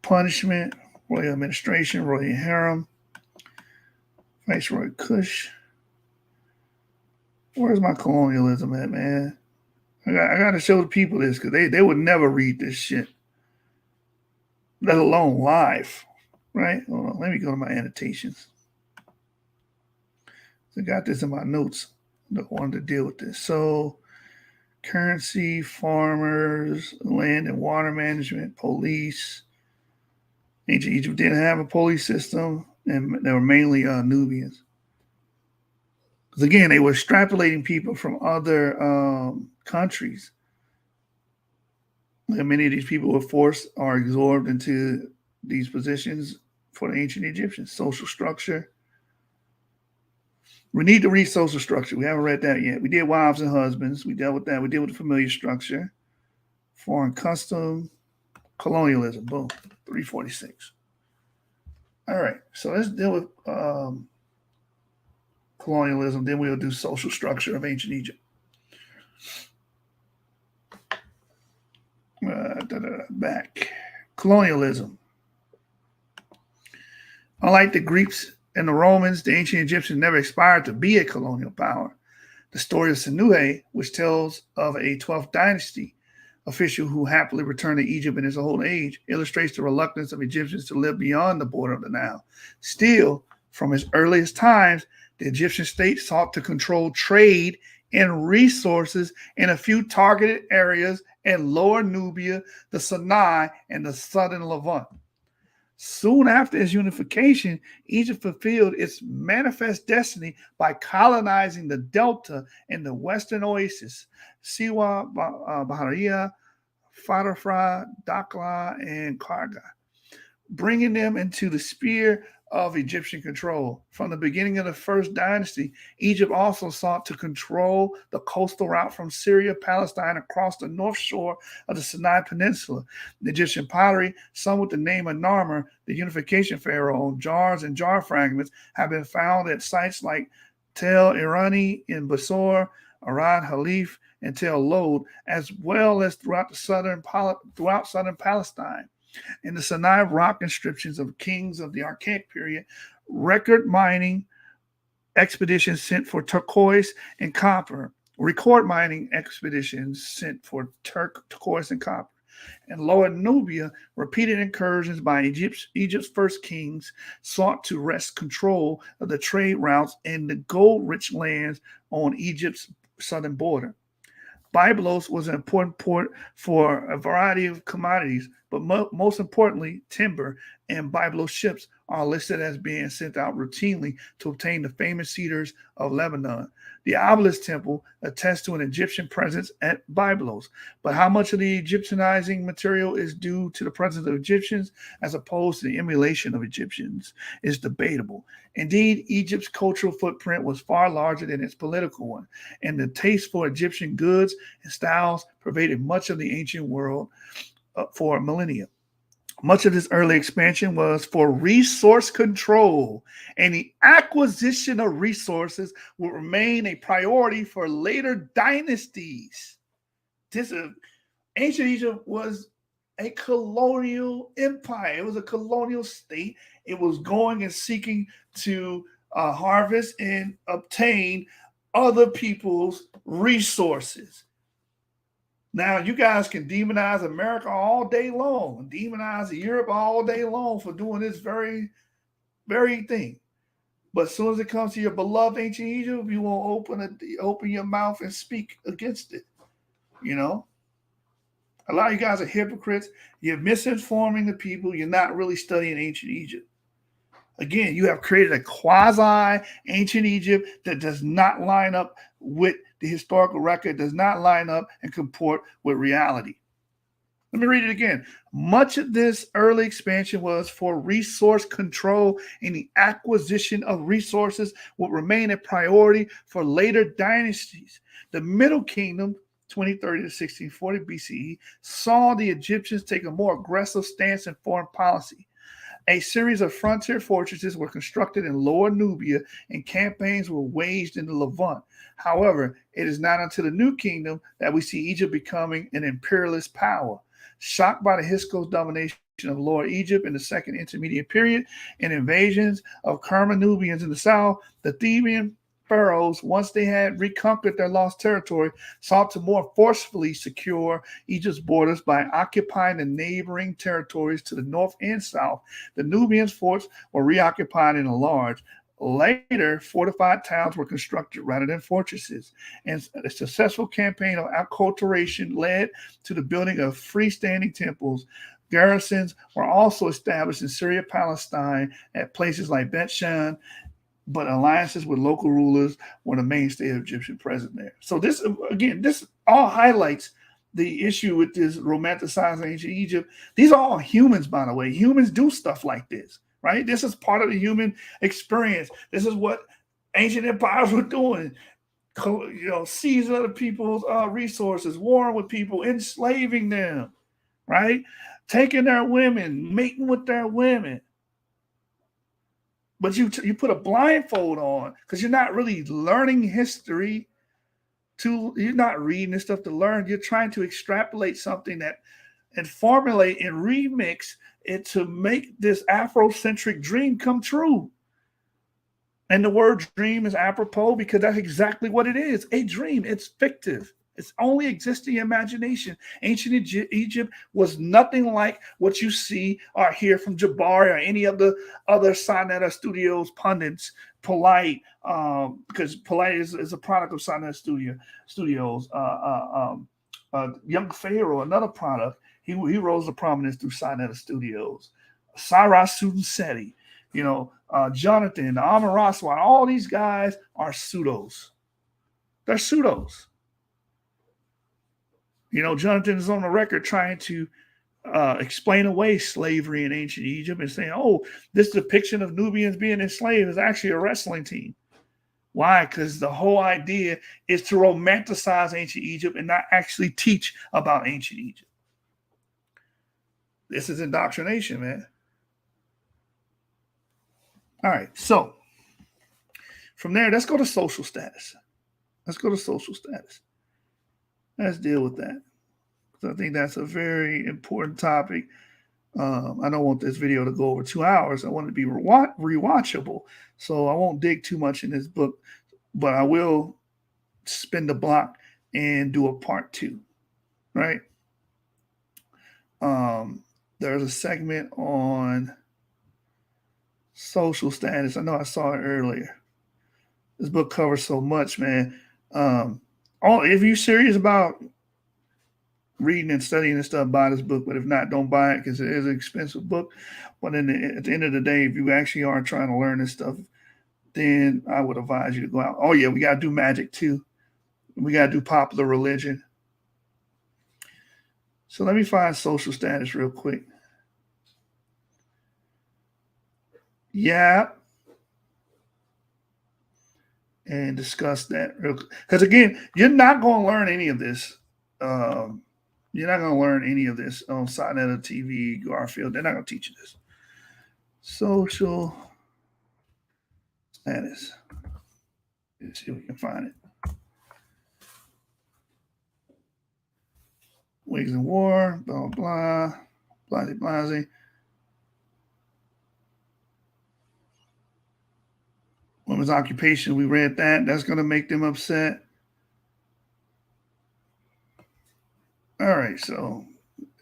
punishment, royal administration, royal harem, Viceroy Kush, Where's my colonialism at, man? I got to show the people this because they would never read this shit, let alone live, right? Hold on, let me go to my annotations. So I got this in my notes. I wanted to deal with this. So currency, farmers, land and water management, police. Ancient Egypt didn't have a police system, and they were mainly Nubians. Because again, they were extrapolating people from other countries. And many of these people were forced or absorbed into these positions for the ancient Egyptians. Social structure. We need to read social structure. We haven't read that yet. We did wives and husbands. We dealt with that. We dealt with the familiar structure. Foreign custom. Colonialism. Boom. 346. All right. So let's deal with colonialism. Then we'll do social structure of ancient Egypt. Back. Colonialism. Unlike the Greeks and the Romans, the ancient Egyptians never aspired to be a colonial power. The story of Saneter, which tells of a 12th dynasty official who happily returned to Egypt in his old age, illustrates the reluctance of Egyptians to live beyond the border of the Nile. Still, from its earliest times, the Egyptian state sought to control trade and resources in a few targeted areas in Lower Nubia, the Sinai, and the southern Levant. Soon after its unification, Egypt fulfilled its manifest destiny by colonizing the delta and the western oasis, Siwa, Bahariya, Farafra, Dakla, and Karga, bringing them into the sphere of Egyptian control. From the beginning of the first dynasty, Egypt also sought to control the coastal route from Syria, Palestine, across the north shore of the Sinai Peninsula. The Egyptian pottery, some with the name of Narmer, the unification pharaoh, jars and jar fragments, have been found at sites like Tel Irani in Basor, Arad Halif, and Tel Lod, as well as throughout southern Palestine. In the Sinai rock inscriptions of kings of the Archaic period, record mining expeditions sent for turquoise and copper, record mining expeditions sent for turquoise and copper. In Lower Nubia, repeated incursions by Egypt's first kings sought to wrest control of the trade routes in the gold-rich lands on Egypt's southern border. Byblos was an important port for a variety of commodities, but most importantly, timber and Byblos ships are listed as being sent out routinely to obtain the famous cedars of Lebanon. The obelisk temple attests to an Egyptian presence at Byblos, but how much of the Egyptianizing material is due to the presence of Egyptians as opposed to the emulation of Egyptians is debatable. Indeed, Egypt's cultural footprint was far larger than its political one, and the taste for Egyptian goods and styles pervaded much of the ancient world for millennia. Much of this early expansion was for resource control, and the acquisition of resources will remain a priority for later dynasties. Ancient Egypt was a colonial empire. It was a colonial state. It was going and seeking to harvest and obtain other people's resources. Now, you guys can demonize America all day long, demonize Europe all day long for doing this very, very thing. But as soon as it comes to your beloved ancient Egypt, you won't open your mouth and speak against it. You know? A lot of you guys are hypocrites. You're misinforming the people. You're not really studying ancient Egypt. Again, you have created a quasi-ancient Egypt that does not line up with the historical record, does not line up and comport with reality. Let me read it again. Much of this early expansion was for resource control, and the acquisition of resources will remain a priority for later dynasties. The Middle Kingdom, 2030 to 1640 BCE, saw the Egyptians take a more aggressive stance in foreign policy. A series of frontier fortresses were constructed in Lower Nubia, and campaigns were waged in the Levant. However, it is not until the New Kingdom that we see Egypt becoming an imperialist power. Shocked by the Hyksos domination of Lower Egypt in the Second Intermediate Period and invasions of Kerma Nubians in the south, the Theban pharaohs, once they had reconquered their lost territory, sought to more forcefully secure Egypt's borders by occupying the neighboring territories to the north and south. The Nubian forts were reoccupied and enlarged. Later, fortified towns were constructed rather than fortresses, and a successful campaign of acculturation led to the building of freestanding temples. Garrisons were also established in Syria, Palestine, at places like Bet Shan, but alliances with local rulers were the mainstay of Egyptian presence there. So this all highlights the issue with this romanticizing ancient Egypt. These are all humans, by the way. Humans do stuff like this. Right? This is part of the human experience. This is what ancient empires were doing. Seizing other people's resources, warring with people, enslaving them, right? Taking their women, mating with their women. But you put a blindfold on because you're not really learning history. You're not reading this stuff to learn. You're trying to extrapolate something and formulate and remix it to make this Afrocentric dream come true. And the word dream is apropos because that's exactly what it is. A dream. It's fictive. It's only existing imagination. Ancient Egypt was nothing like what you see or hear from Jabari or any of the other Saneter Studios pundits. Polite, because Polite is a product of Saneter Studios. Young Pharaoh, another product. He rose to prominence through Saneter Studios. Cyrus Sunseti, Jonathan, Amaraswan, all these guys are pseudos. They're pseudos. Jonathan is on the record trying to explain away slavery in ancient Egypt and saying, this depiction of Nubians being enslaved is actually a wrestling team. Why? Because the whole idea is to romanticize ancient Egypt and not actually teach about ancient Egypt. This is indoctrination, man. All right, so from there, let's go to social status. Let's deal with that. So I think that's a very important topic. I don't want this video to go over 2 hours. I want it to be rewatchable. So I won't dig too much in this book, but I will spin the block and do a part 2, right? There's a segment on social status. I know I saw it earlier. This book covers so much, man. If you're serious about reading and studying this stuff, buy this book. But if not, don't buy it because it is an expensive book. But at the end of the day, if you actually are trying to learn this stuff, then I would advise you to go out. Oh, yeah, we got to do magic too. We got to do popular religion. So let me find social status real quick. Yeah. And discuss that real quick. Because again, you're not going to learn any of this. You're not going to learn any of this on Saneter TV, Garfield. They're not going to teach you this. Social status. Let's see if we can find it. Wigs and War, blah, blah, blah, blah, blah. Women's occupation, we read that. That's going to make them upset. All right, so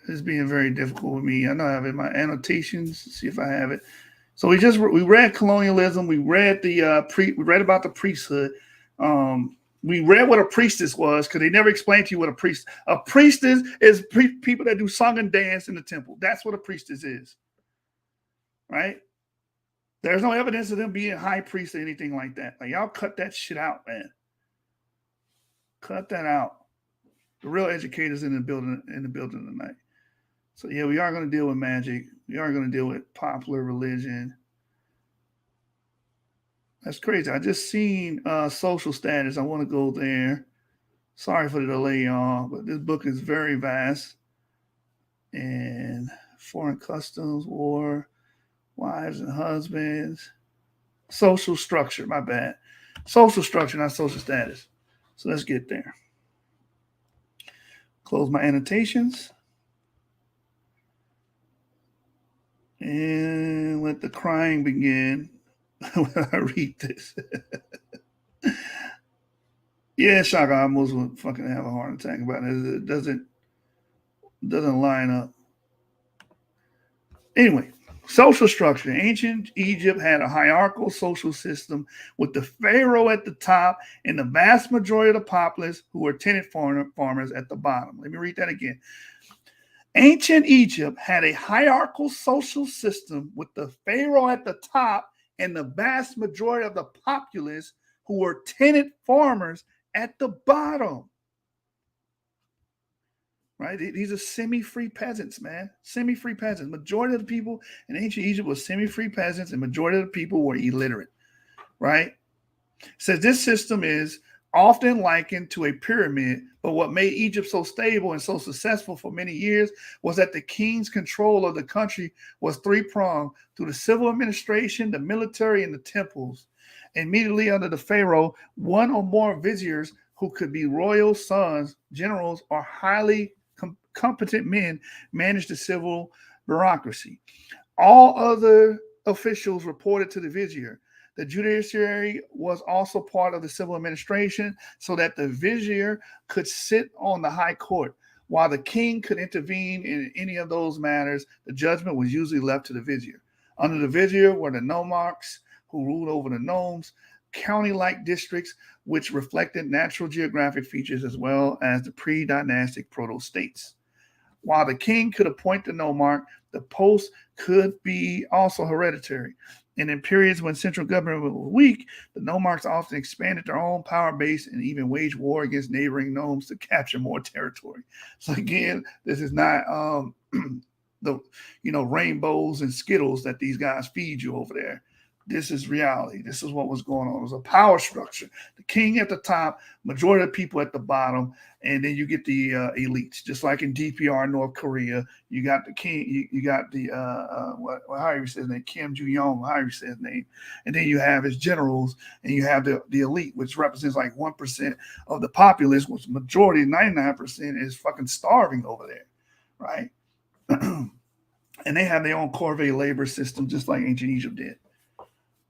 it's being very difficult with me. I know I have it in my annotations. Let's see if I have it. So we read colonialism. We read we read about the priesthood. We read what a priestess was because they never explained to you what a priestess is people that do song and dance in the temple. That's what a priestess is, right? There's no evidence of them being high priests or anything like that. Like, y'all cut that shit out, man. Cut that out. The real educators in the building tonight. So yeah, we are going to deal with magic. We are going to deal with popular religion. That's crazy. I just seen social status. I want to go there. Sorry for the delay, y'all, but this book is very vast. And foreign customs, war, wives and husbands, social structure, my bad. Social structure, not social status. So let's get there. Close my annotations. And let the crying begin when I read this. Yeah, shock. I almost would fucking have a heart attack about it. It doesn't line up. Anyway, social structure. Ancient Egypt had a hierarchical social system with the pharaoh at the top and the vast majority of the populace who were tenant farmers at the bottom. Let me read that again. Ancient Egypt had a hierarchical social system with the pharaoh at the top and the vast majority of the populace who were tenant farmers at the bottom. Right? These are semi-free peasants, man. Semi-free peasants. Majority of the people in ancient Egypt were semi-free peasants, and majority of the people were illiterate. Right? It says this system is often likened to a pyramid, but what made Egypt so stable and so successful for many years was that the king's control of the country was three-pronged through the civil administration, the military, and the temples. Immediately under the pharaoh, one or more viziers who could be royal sons, generals, or highly competent men managed the civil bureaucracy. All other officials reported to the vizier. The judiciary was also part of the civil administration so that the vizier could sit on the high court. While the king could intervene in any of those matters, the judgment was usually left to the vizier. Under the vizier were the nomarchs who ruled over the nomes, county-like districts which reflected natural geographic features as well as the pre-dynastic proto-states. While the king could appoint the nomarch, the post could be also hereditary. And in periods when central government was weak, the nomarchs often expanded their own power base and even waged war against neighboring nomes to capture more territory. So again, this is not the rainbows and Skittles that these guys feed you over there. This is reality. This is what was going on. It was a power structure. The king at the top, majority of the people at the bottom, and then you get the elites. Just like in DPR, North Korea, you got the king, you got the how you say his name, Kim Jong-un, how you say his name, and then you have his generals, and you have the elite, which represents like 1% of the populace, which majority, 99%, is fucking starving over there, right? And they have their own corvée labor system, just like ancient Egypt did.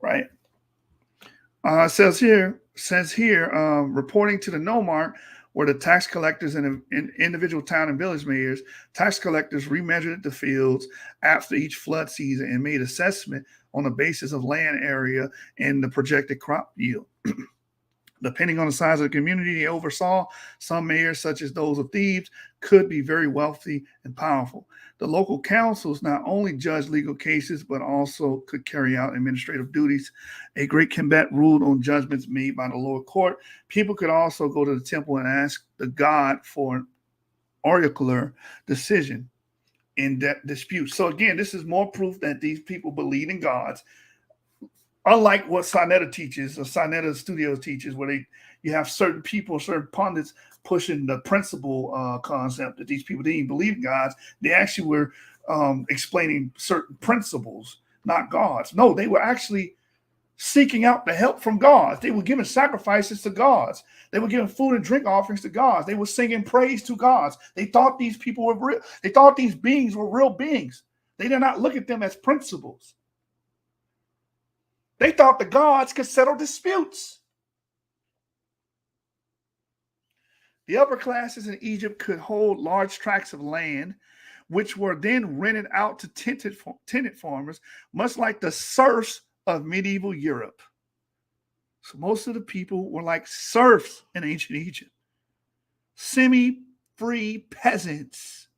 Right. Says here, reporting to the nomarch were the tax collectors and individual town and village mayors. Tax collectors remeasured the fields after each flood season and made assessment on the basis of land area and the projected crop yield. Depending on the size of the community they oversaw, some mayors, such as those of Thebes, could be very wealthy and powerful. The local councils not only judged legal cases, but also could carry out administrative duties. A great combat ruled on judgments made by the lower court. People could also go to the temple and ask the god for an oracular decision in that dispute. So again, this is more proof that these people believe in gods. Unlike what Saneter teaches, or Saneter Studios teaches, where you have certain people, certain pundits pushing the principle concept that these people didn't even believe in gods. They actually were explaining certain principles, not gods. No, they were actually seeking out the help from gods. They were giving sacrifices to gods. They were giving food and drink offerings to gods. They were singing praise to gods. They thought these people were real. They thought these beings were real beings. They did not look at them as principles. They thought the gods could settle disputes. The upper classes in Egypt could hold large tracts of land, which were then rented out to tenant farmers, much like the serfs of medieval Europe. So most of the people were like serfs in ancient Egypt, semi-free peasants.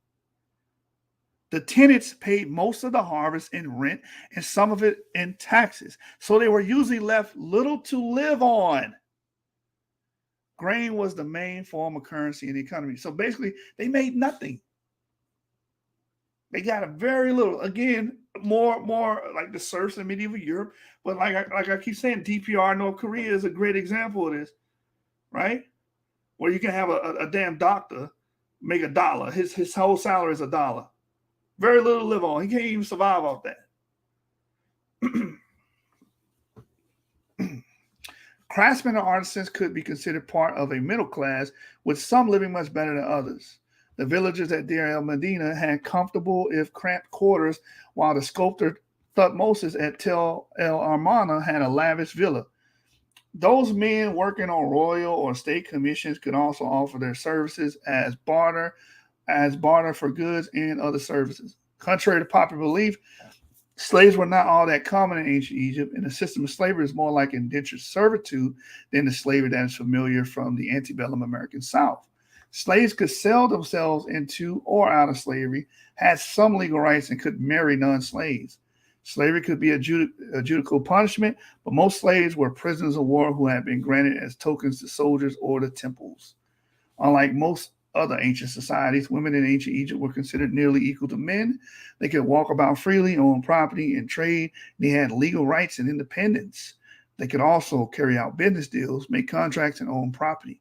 The tenants paid most of the harvest in rent and some of it in taxes. So they were usually left little to live on. Grain was the main form of currency in the economy. So basically, they made nothing. They got a very little. Again, more like the serfs in medieval Europe. But like I keep saying, DPR, North Korea is a great example of this, right? Where you can have a damn doctor make $1. His whole salary is $1. Very little to live on. He can't even survive off that. Craftsmen and artisans could be considered part of a middle class, with some living much better than others. The villagers at Deir el Medina had comfortable, if cramped, quarters, while the sculptor Thutmosis at Tel el Armana had a lavish villa. Those men working on royal or state commissions could also offer their services as barter for goods and other services. Contrary to popular belief, slaves were not all that common in ancient Egypt, and the system of slavery is more like indentured servitude than the slavery that is familiar from the antebellum American South. Slaves could sell themselves into or out of slavery, had some legal rights, and could marry non-slaves. Slavery could be a judicial punishment, but most slaves were prisoners of war who had been granted as tokens to soldiers or the temples. Unlike most other ancient societies, women in ancient Egypt were considered nearly equal to men. They could walk about freely, own property, and trade. They had legal rights and independence. They could also carry out business deals, make contracts, and own property.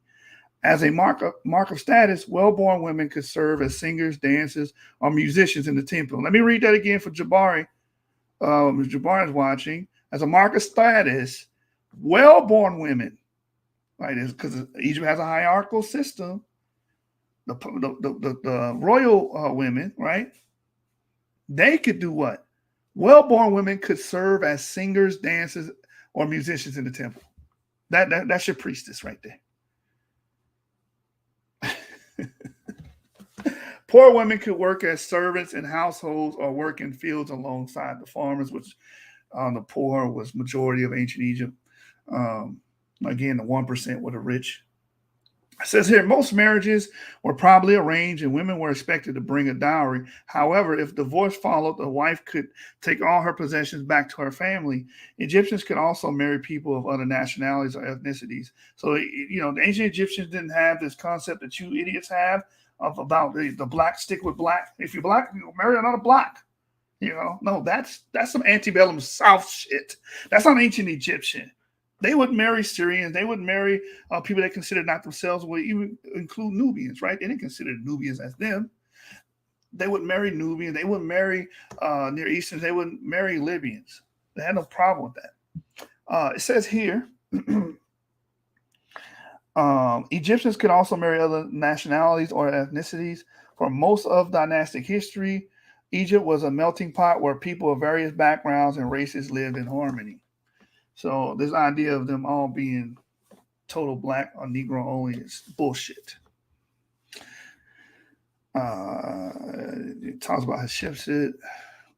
As a mark of status, well-born women could serve as singers, dancers, or musicians in the temple. Let me read that again for Jabari. Jabari is watching. As a mark of status, well-born women, right? Because Egypt has a hierarchical system. The royal women, right? They could do what? Well-born women could serve as singers, dancers, or musicians in the temple. That's your priestess right there. Poor women could work as servants in households or work in fields alongside the farmers, which the poor was majority of ancient Egypt. Again, the 1% were the rich. It says here, most marriages were probably arranged and women were expected to bring a dowry. However, if divorce followed, the wife could take all her possessions back to her family. Egyptians could also marry people of other nationalities or ethnicities. So, the ancient Egyptians didn't have this concept that you idiots have about the black stick with black. If you're black, you marry another black. No, that's some antebellum South shit. That's not ancient Egyptian. They would marry Syrians. They would marry people they considered not themselves, would even include Nubians, right? They didn't consider Nubians as them. They would marry Nubians. They would marry Near Easterns. They would marry Libyans. They had no problem with that. It says here, Egyptians could also marry other nationalities or ethnicities. For most of dynastic history, Egypt was a melting pot where people of various backgrounds and races lived in harmony. So this idea of them all being total black or Negro only is bullshit. It talks about Hatshepsut.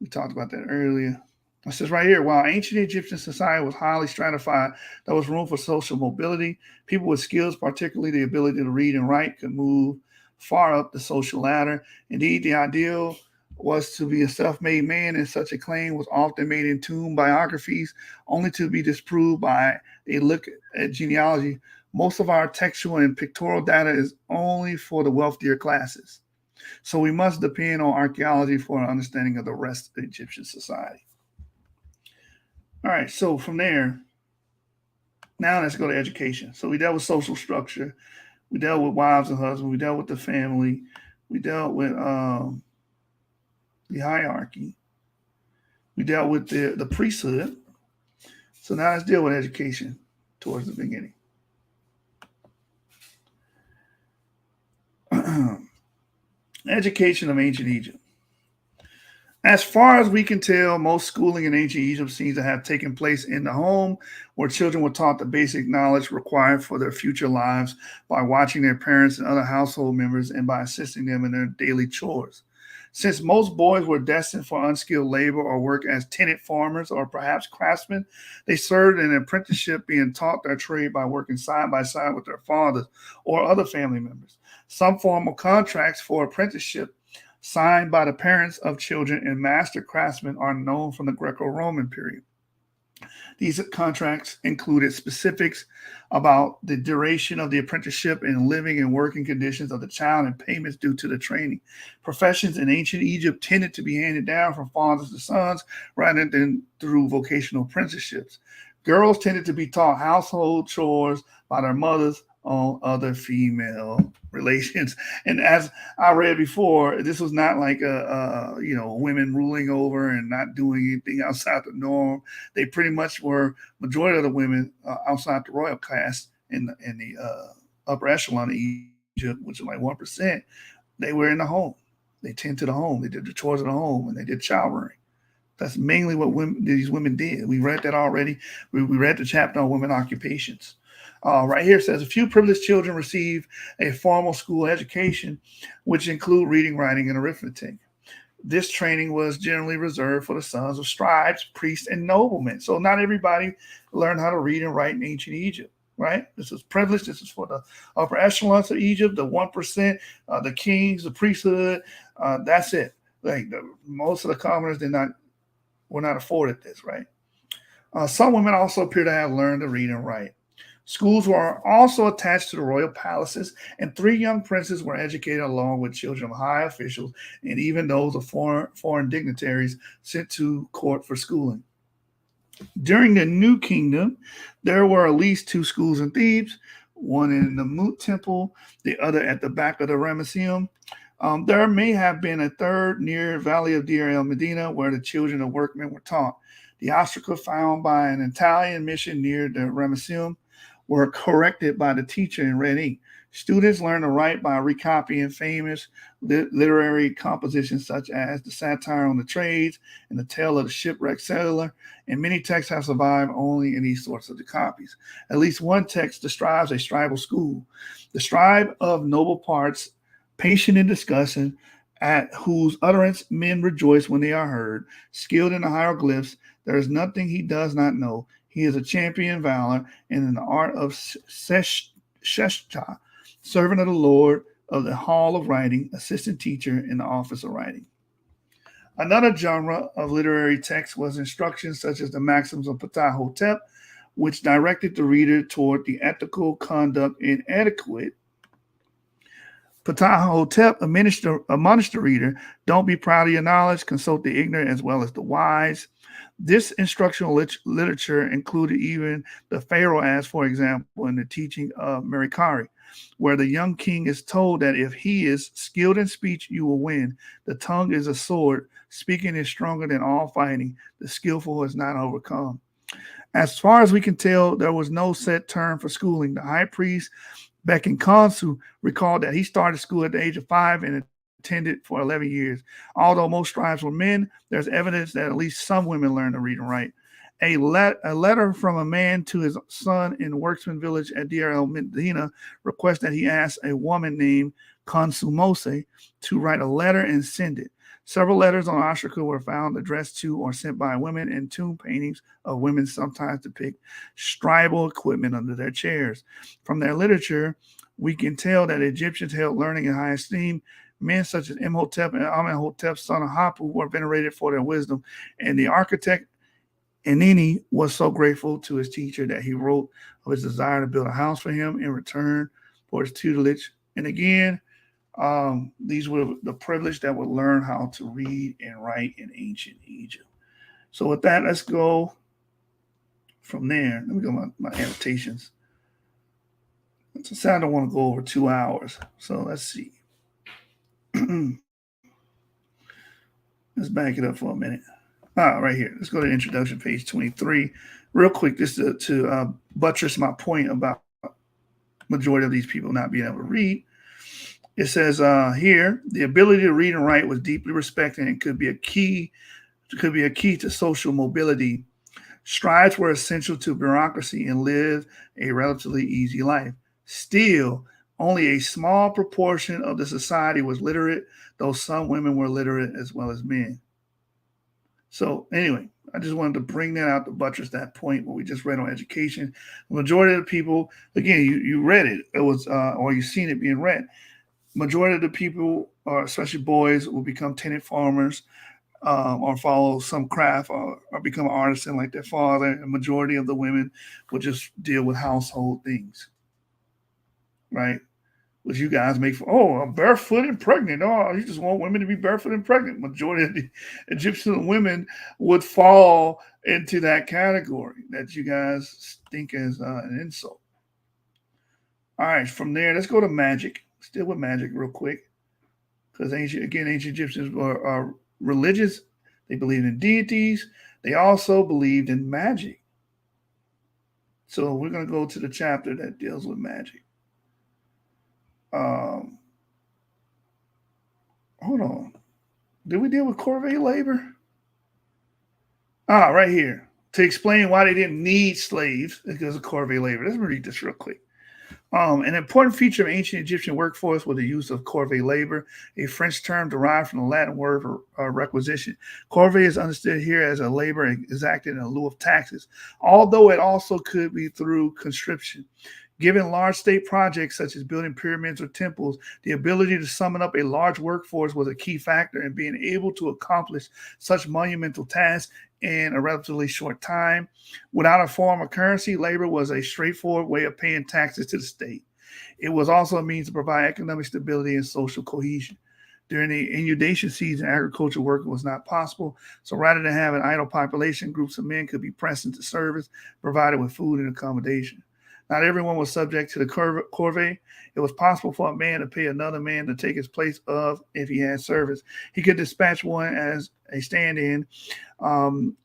We talked about that earlier. It says right here, while ancient Egyptian society was highly stratified, there was room for social mobility. People with skills, particularly the ability to read and write, could move far up the social ladder. Indeed, the ideal was to be a self-made man, and such a claim was often made in tomb biographies, only to be disproved by a look at genealogy. Most of our textual and pictorial data is only for the wealthier classes. So we must depend on archaeology for an understanding of the rest of the Egyptian society. All right, so from there, now let's go to education. So we dealt with social structure. We dealt with wives and husbands. We dealt with the family. We dealt with the hierarchy. We dealt with the priesthood. So now let's deal with education towards the beginning. Education of ancient Egypt. As far as we can tell, most schooling in ancient Egypt seems to have taken place in the home, where children were taught the basic knowledge required for their future lives by watching their parents and other household members and by assisting them in their daily chores. Since most boys were destined for unskilled labor or work as tenant farmers or perhaps craftsmen, they served in an apprenticeship, being taught their trade by working side by side with their fathers or other family members. Some formal contracts for apprenticeship signed by the parents of children and master craftsmen are known from the Greco-Roman period. These contracts included specifics about the duration of the apprenticeship and living and working conditions of the child and payments due to the training. Professions in ancient Egypt tended to be handed down from fathers to sons rather than through vocational apprenticeships. Girls tended to be taught household chores by their mothers on other female relations. And as I read before, this was not like women ruling over and not doing anything outside the norm. They pretty much were, majority of the women outside the royal caste in the upper echelon of Egypt, which is like 1%, they were in the home. They tend to the home. They did the chores of the home and they did child rearing. That's mainly what these women did. We read that already. We read the chapter on women occupations. Right here it says a few privileged children receive a formal school education, which include reading, writing, and arithmetic. This training was generally reserved for the sons of scribes, priests, and noblemen. So not everybody learned how to read and write in ancient Egypt, right? This is privilege. This is for the upper echelons of Egypt, the 1%, the kings, the priesthood. That's it. Like most of the commoners were not afforded this, right? Some women also appear to have learned to read and write. Schools were also attached to the royal palaces, and 3 young princes were educated along with children of high officials and even those of foreign dignitaries sent to court for schooling. During the New Kingdom, there were at least 2 schools in Thebes, one in the Mut Temple, the other at the back of the Ramesseum. There may have been a third near Valley of Deir el Medina where the children of workmen were taught. The Hierarchical found by an Italian mission near the Ramesseum were corrected by the teacher in red ink. Students learned to write by recopying famous literary compositions such as the Satire on the Trades and the Tale of the Shipwrecked Sailor, and many texts have survived only in these sorts of copies. At least one text describes a scribal school. The scribe of noble parts, patient in discussion, at whose utterance men rejoice when they are heard, skilled in the hieroglyphs, there is nothing he does not know. He is a champion in valor and in the art of Sheshta, servant of the Lord of the hall of writing, assistant teacher in the office of writing. Another genre of literary text was instructions such as the maxims of Ptah-hotep, which directed the reader toward the ethical conduct and etiquette. Ptah-hotep admonished the reader, don't be proud of your knowledge, consult the ignorant as well as the wise. This instructional literature included even the pharaoh, as for example, in the teaching of Merikari, where the young king is told that if he is skilled in speech, you will win. The tongue is a sword. Speaking is stronger than all fighting. The skillful is not overcome. As far as we can tell, there was no set term for schooling. The high priest, Bekin Khonsu, recalled that he started school at the age of 5 and attended for 11 years. Although most scribes were men, there's evidence that at least some women learned to read and write. A letter from a man to his son in the worksman village at Deir el Medina requests that he ask a woman named Consumose to write a letter and send it. Several letters on Ashika were found addressed to or sent by women, and tomb paintings of women sometimes depict scribal equipment under their chairs. From their literature, we can tell that Egyptians held learning in high esteem. Men such as Imhotep and Amenhotep, son of Hapu, were venerated for their wisdom, and the architect Enini was so grateful to his teacher that he wrote of his desire to build a house for him in return for his tutelage. And again, these were the privileged that would learn how to read and write in ancient Egypt. So with that, let's go from there. Let me go my annotations. So I don't want to go over 2 hours. So let's see. Let's back it up for a minute. Right here. Let's go to introduction, page 23. Real quick, just to buttress my point about majority of these people not being able to read. It says here, the ability to read and write was deeply respected and could be a key to social mobility. Scribes were essential to bureaucracy and lived a relatively easy life. Still, only a small proportion of the society was literate, though some women were literate as well as men. So anyway, I just wanted to bring that out to buttress that point what we just read on education. The majority of the people, again, you read it. It was, or you've seen it being read. Majority of the people, especially boys, will become tenant farmers or follow some craft or become an artisan like their father. A majority of the women will just deal with household things, right? Which you guys make for, I'm barefoot and pregnant. Oh, you just want women to be barefoot and pregnant. Majority of the Egyptian women would fall into that category that you guys think is an insult. All right, from there, let's go to magic. Still with magic real quick. Because ancient Egyptians are religious. They believed in deities. They also believed in magic. So we're going to go to the chapter that deals with magic. Hold on. Did we deal with corvée labor? Right here. To explain why they didn't need slaves because of corvée labor. Let's read this real quick. An important feature of ancient Egyptian workforce was the use of corvée labor, a French term derived from the Latin word for requisition. Corvée is understood here as a labor exacted in lieu of taxes, although it also could be through conscription. Given large state projects such as building pyramids or temples, the ability to summon up a large workforce was a key factor in being able to accomplish such monumental tasks in a relatively short time. Without a form of currency, labor was a straightforward way of paying taxes to the state. It was also a means to provide economic stability and social cohesion. During the inundation season, agricultural work was not possible. So rather than have an idle population, groups of men could be pressed into service, provided with food and accommodation. Not everyone was subject to the corvée. It was possible for a man to pay another man to take his place of if he had service. He could dispatch one as a stand-in.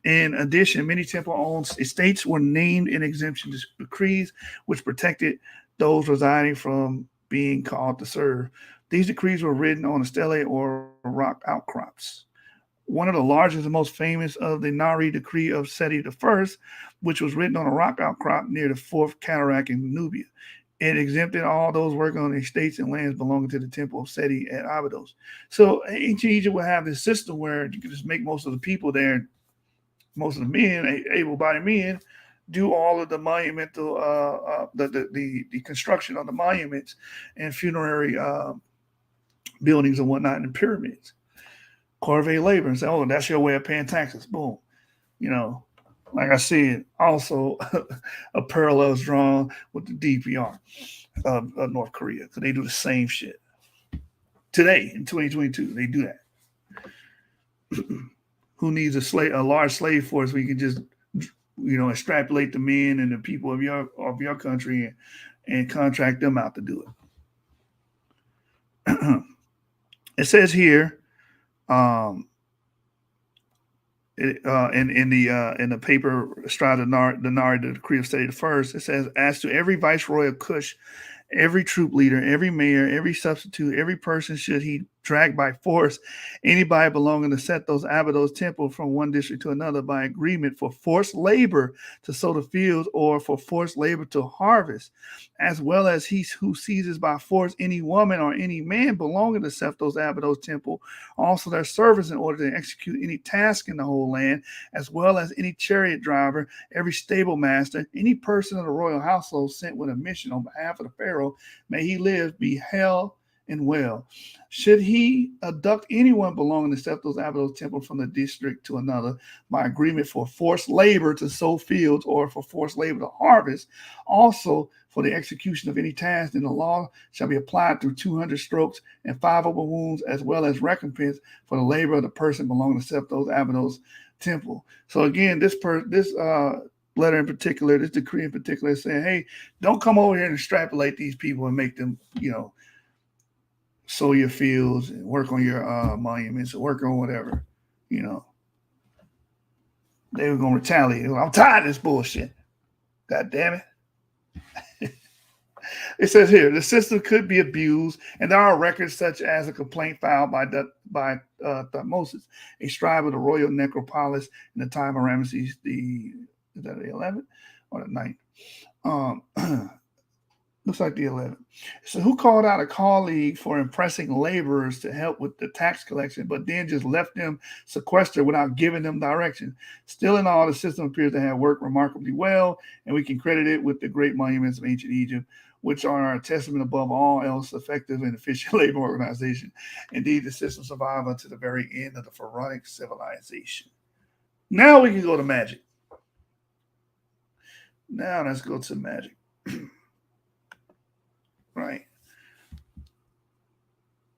In addition, many temple-owned estates were named in exemption decrees, which protected those residing from being called to serve. These decrees were written on a stele or rock outcrops. One of the largest and most famous of the Nari decree of Seti I, which was written on a rock outcrop near the fourth cataract in Nubia. It exempted all those working on the estates and lands belonging to the temple of Seti at Abydos. So ancient Egypt would have this system where you could just make most of the people there, most of the men, able-bodied men, do all of the monumental, the construction of the monuments and funerary buildings and whatnot and pyramids. Corvée labor and say, oh, that's your way of paying taxes. Boom. You know, like I said, also a parallel is drawn with the DPR of North Korea because they do the same shit. Today, in 2022, they do that. Who needs a large slave force where you can just, extrapolate the men and the people of your country and contract them out to do it? It says here, in the paper Strada the Nari, the decree of Seti I, it says, as to every viceroy of Kush, every troop leader, every mayor, every substitute, every person should he drag by force anybody belonging to Sethos Abydos temple from one district to another by agreement for forced labor to sow the fields or for forced labor to harvest, as well as he who seizes by force any woman or any man belonging to Sethos Abydos temple, also their servants in order to execute any task in the whole land, as well as any chariot driver, every stable master, any person of the royal household sent with a mission on behalf of the pharaoh, may he live, be held and well. Should he abduct anyone belonging to Sethos Abydos temple from the district to another by agreement for forced labor to sow fields or for forced labor to harvest, also for the execution of any task in the law shall be applied through 200 strokes and 5 open wounds, as well as recompense for the labor of the person belonging to Sethos Abydos temple. So again, this letter in particular, this decree in particular, is saying, hey, don't come over here and extrapolate these people and make them, sow your fields and work on your monuments and work on whatever, They were going to retaliate. I'm tired of this bullshit. God damn it. It says here, the system could be abused, and there are records such as a complaint filed by Thutmosis, a scribe of the royal necropolis in the time of Ramesses is that the 11th or the 9th? Looks like the 11th. So who called out a colleague for impressing laborers to help with the tax collection, but then just left them sequestered without giving them direction. Still in all, the system appears to have worked remarkably well, and we can credit it with the great monuments of ancient Egypt, which are a testament above all else effective and efficient labor organization. Indeed, the system survived until the very end of the pharaonic civilization. Now we can go to magic. Now let's go to magic. Right.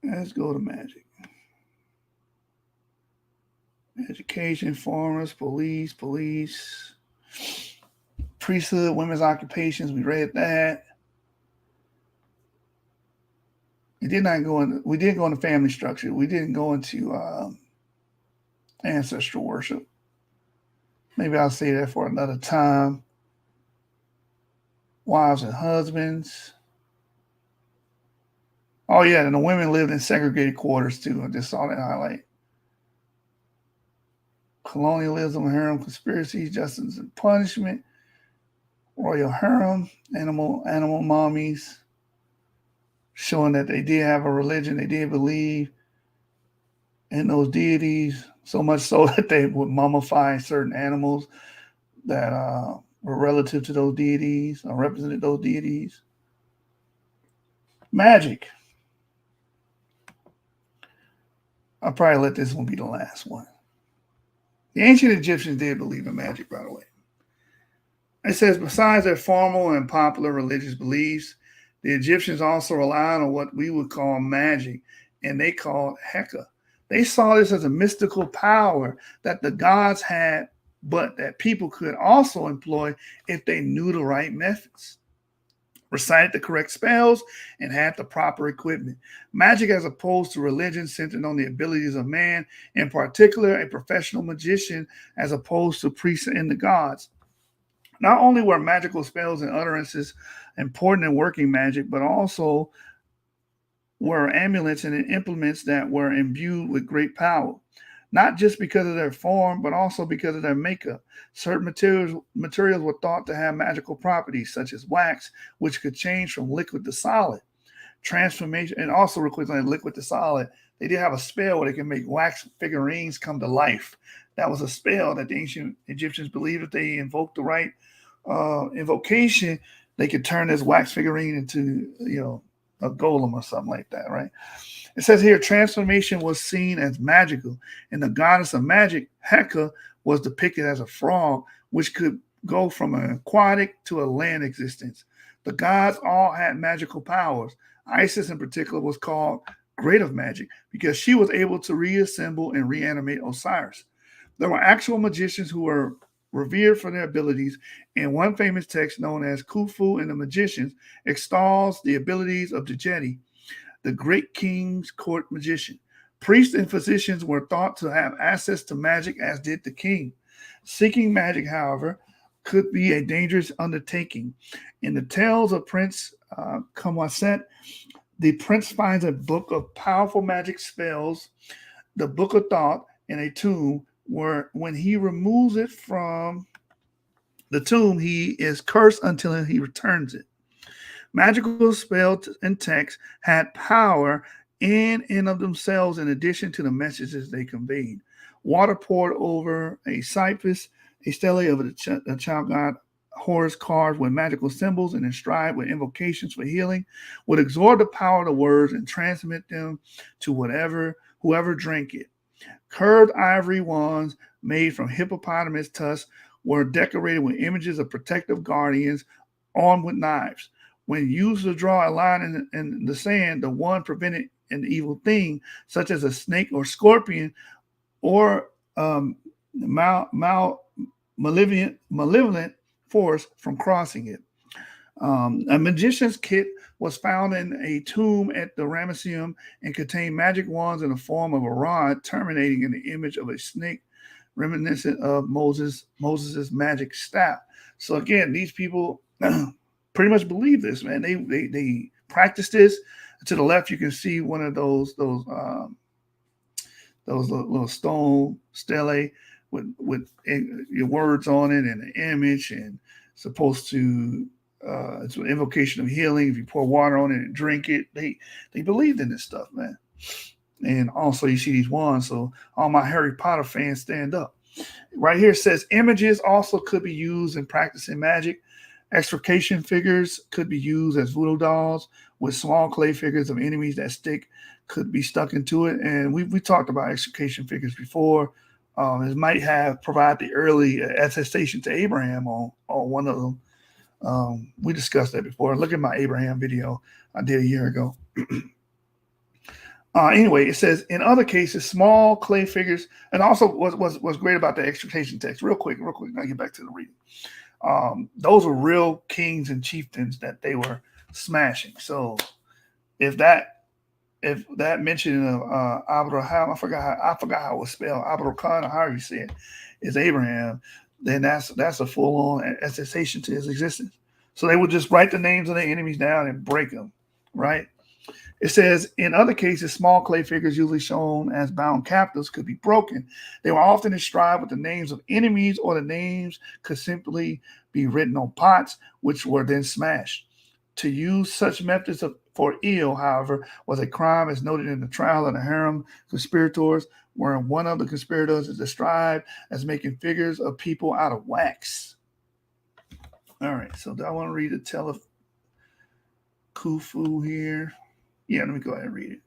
Let's go to magic. Education, farmers, police, priesthood, women's occupations. We read that. We didn't go into family structure. We didn't go into ancestral worship. Maybe I'll say that for another time. Wives and husbands. Oh, yeah, and the women lived in segregated quarters, too. I just saw that highlight. colonialism, harem conspiracies, justice and punishment, royal harem, animal mommies, showing that they did have a religion, they did believe in those deities, so much so that they would mummify certain animals that were relative to those deities or represented those deities. Magic. I'll probably let this one be the last one. The ancient Egyptians did believe in magic, by the way. It says, besides their formal and popular religious beliefs, the Egyptians also relied on what we would call magic, and they called Heka. They saw this as a mystical power that the gods had, but that people could also employ if they knew the right methods, recited the correct spells, and had the proper equipment. Magic, as opposed to religion, centered on the abilities of man, in particular, a professional magician, as opposed to priests and the gods. Not only were magical spells and utterances important in working magic, but also were amulets and implements that were imbued with great power, not just because of their form, but also because of their makeup. Certain materials were thought to have magical properties, such as wax, which could change from liquid to solid. Transformation, and also real quick on liquid to solid, they did have a spell where they can make wax figurines come to life. That was a spell that the ancient Egyptians believed if they invoked the right invocation, they could turn this wax figurine into, a golem or something like that, right? It says here, transformation was seen as magical, and the goddess of magic, Heka, was depicted as a frog, which could go from an aquatic to a land existence. The gods all had magical powers. Isis, in particular, was called Great of Magic because she was able to reassemble and reanimate Osiris. There were actual magicians who were revered for their abilities, and one famous text known as Khufu and the Magicians extols the abilities of Djedi, the great king's court magician. Priests and physicians were thought to have access to magic, as did the king. Seeking magic, however, could be a dangerous undertaking. In the tales of Prince Kamwaset, the prince finds a book of powerful magic spells, the Book of Thought, in a tomb, where when he removes it from the tomb, he is cursed until he returns it. Magical spells and texts had power in and of themselves, in addition to the messages they conveyed. Water poured over a cypress, a stele of the child god Horus, carved with magical symbols and inscribed with invocations for healing, would absorb the power of the words and transmit them to whoever drank it. Curved ivory wands made from hippopotamus tusks were decorated with images of protective guardians armed with knives. When used to draw a line in the sand, the wand prevented an evil thing, such as a snake or scorpion, or malevolent force from crossing it. A magician's kit was found in a tomb at the Ramesseum and contained magic wands in the form of a rod terminating in the image of a snake, reminiscent of Moses's magic staff. So again, these people pretty much believe this, man. They practice this. To the left, you can see one of those little stone stele with your words on it and an image, and supposed to it's an invocation of healing. If you pour water on it and drink it, they believed in this stuff, man. And also you see these wands, so all my Harry Potter fans stand up. Right here it says images also could be used in practicing magic. Extrication figures could be used as voodoo dolls, with small clay figures of enemies that could be stuck into it. And we talked about extrication figures before. It might have provided the early attestation to Abraham on one of them. We discussed that before. Look at my Abraham video I did a year ago. Anyway, it says in other cases, small clay figures, and also what's great about the extrication text. Real quick, I'll get back to the reading. Those were real kings and chieftains that they were smashing. So if that mention of Abraham, I forgot how it was spelled, Abraham, or however you say it, is Abraham, then that's a full-on attestation to his existence. So they would just write the names of their enemies down and break them, right? It says, in other cases, small clay figures, usually shown as bound captives, could be broken. They were often inscribed with the names of enemies, or the names could simply be written on pots, which were then smashed. To use such methods for ill, however, was a crime, as noted in the trial of the harem conspirators, where one of the conspirators is described as making figures of people out of wax. All right, so do I want to read the tale of Khufu here? Yeah, let me go ahead and read it.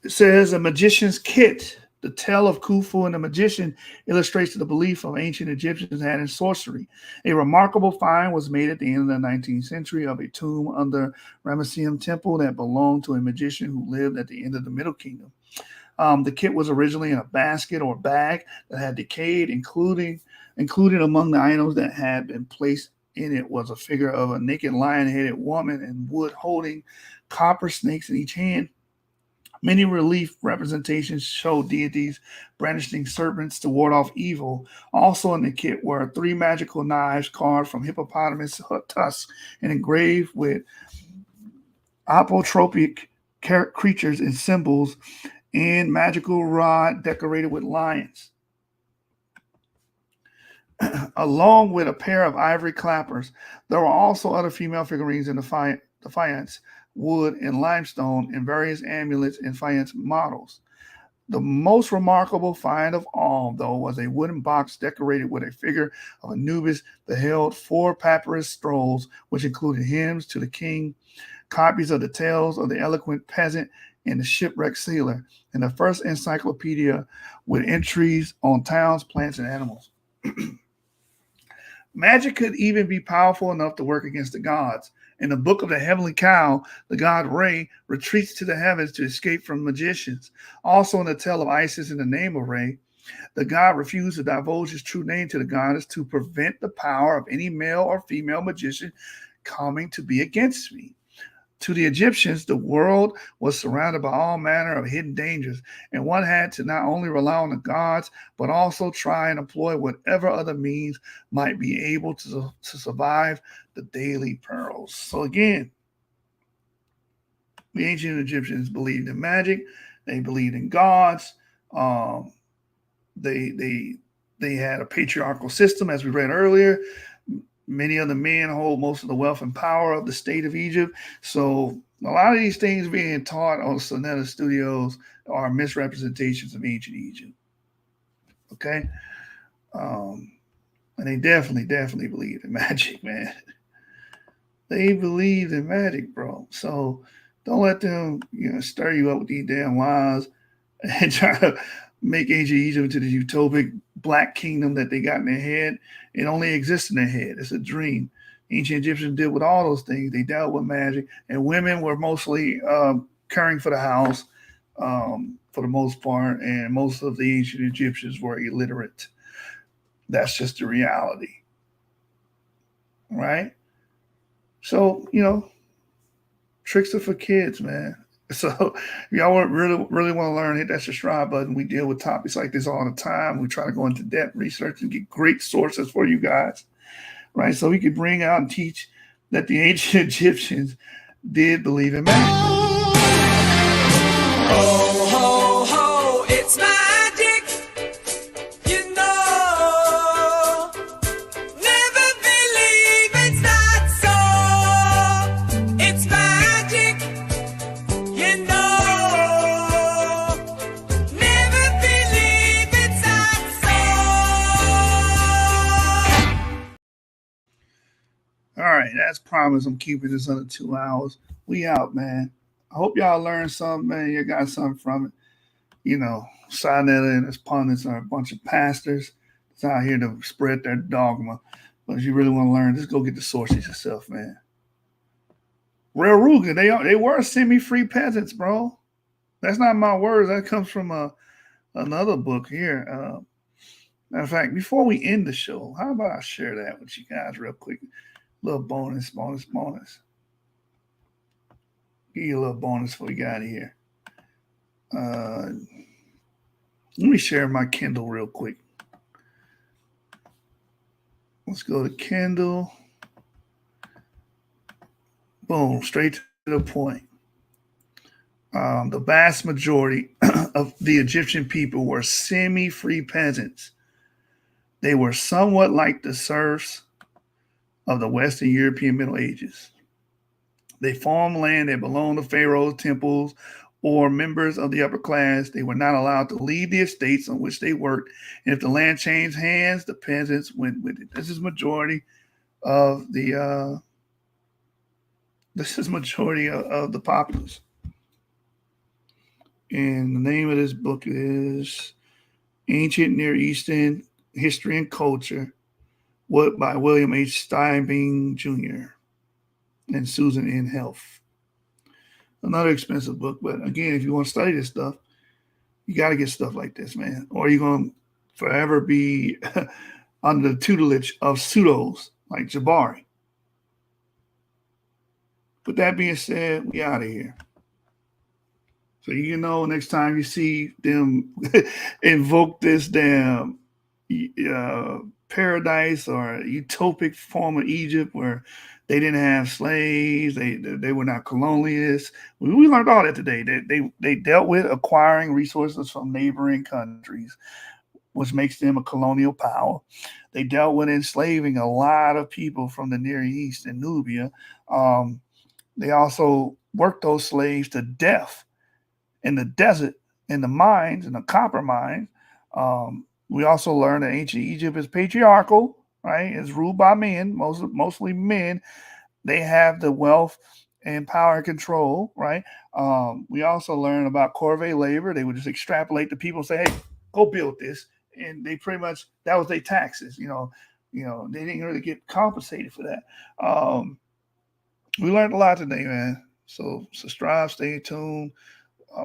It says, A Magician's Kit. The tale of Khufu and the magician illustrates the belief of ancient Egyptians had in sorcery. A remarkable find was made at the end of the 19th century of a tomb under Ramesseum Temple that belonged to a magician who lived at the end of the Middle Kingdom. The kit was originally in a basket or bag that had decayed. Included among the items that had been placed in it was a figure of a naked lion-headed woman in wood holding copper snakes in each hand. Many relief representations show deities brandishing serpents to ward off evil. Also in the kit were 3 magical knives carved from hippopotamus tusks and engraved with apotropic creatures and symbols, and magical rod decorated with lions, along with a pair of ivory clappers. There were also other female figurines in the faience, wood, and limestone, and various amulets and faience models. The most remarkable find of all, though, was a wooden box decorated with a figure of Anubis that held 4 papyrus scrolls, which included hymns to the king, copies of the tales of the eloquent peasant and the shipwrecked sailor, and the first encyclopedia with entries on towns, plants, and animals. Magic could even be powerful enough to work against the gods. In the Book of the Heavenly Cow, the god Re retreats to the heavens to escape from magicians. Also in the tale of Isis in the name of Re, the god refused to divulge his true name to the goddess to prevent the power of any male or female magician coming to be against me. To the Egyptians, the world was surrounded by all manner of hidden dangers, and one had to not only rely on the gods, but also try and employ whatever other means might be able to survive the daily perils. So again, the ancient Egyptians believed in magic. They believed in gods. They had a patriarchal system, as we read earlier. Many of the men hold most of the wealth and power of the state of Egypt. So a lot of these things being taught on Saneter Studios are misrepresentations of ancient Egypt. Okay? And they definitely believe in magic, man. They believe in magic, bro. So don't let them, stir you up with these damn lies and try to make ancient Egypt into the utopic black kingdom that they got in their head. It only exists in their head. It's a dream. Ancient Egyptians did with all those things. They dealt with magic, and women were mostly caring for the house for the most part, and most of the ancient Egyptians were illiterate. That's just the reality, right? So, tricks are for kids, man. So if y'all really want to learn, hit that subscribe button. We deal with topics like this all the time. We try to go into depth research and get great sources for you guys, right? So we can bring out and teach that the ancient Egyptians did believe in magic. Ho, ho, ho, it's magic, never believe it's not so. It's magic, never believe it's not so. All right, as promised, I'm keeping this under 2 hours. We out, man. I hope y'all learned something, man. You got something from it. Saneter and his pundits are a bunch of pastors that's out here to spread their dogma. But if you really want to learn, just go get the sources yourself, man. Real Rugen, they were semi-free peasants, bro. That's not my words. That comes from another book here. Matter of fact, before we end the show, how about I share that with you guys real quick? Little bonus. Give you a little bonus before we get out of here. Let me share my Kindle real quick. Let's go to Kindle. Boom, straight to the point. the vast majority of the Egyptian people were semi-free peasants. They were somewhat like the serfs of the Western European Middle Ages. They farmed land that belonged to pharaohs, temples, or members of the upper class. They were not allowed to leave the estates on which they worked. And if the land changed hands, the peasants went with it. This is majority of the populace. And the name of this book is Ancient Near Eastern History and Culture, by William H. Steinbein Jr. and Susan N. Health. Another expensive book, but again, if you want to study this stuff, you got to get stuff like this, man, or you're going to forever be under the tutelage of pseudos like Jabari. With that being said, we out of here. So you know, next time you see them invoke this damn paradise or utopic form of Egypt where they didn't have slaves, they were not colonialists. We learned all that today. They dealt with acquiring resources from neighboring countries, which makes them a colonial power. They dealt with enslaving a lot of people from the Near East and Nubia. They also worked those slaves to death in the desert, in the mines, in the copper mines. We also learned that ancient Egypt is patriarchal, right? It's ruled by men, mostly men. They have the wealth and power and control, right? We also learned about corvée labor. They would just extrapolate to people and say, hey, go build this. And they pretty much, that was their taxes, you know, they didn't really get compensated for that. We learned a lot today, man. So subscribe, stay tuned.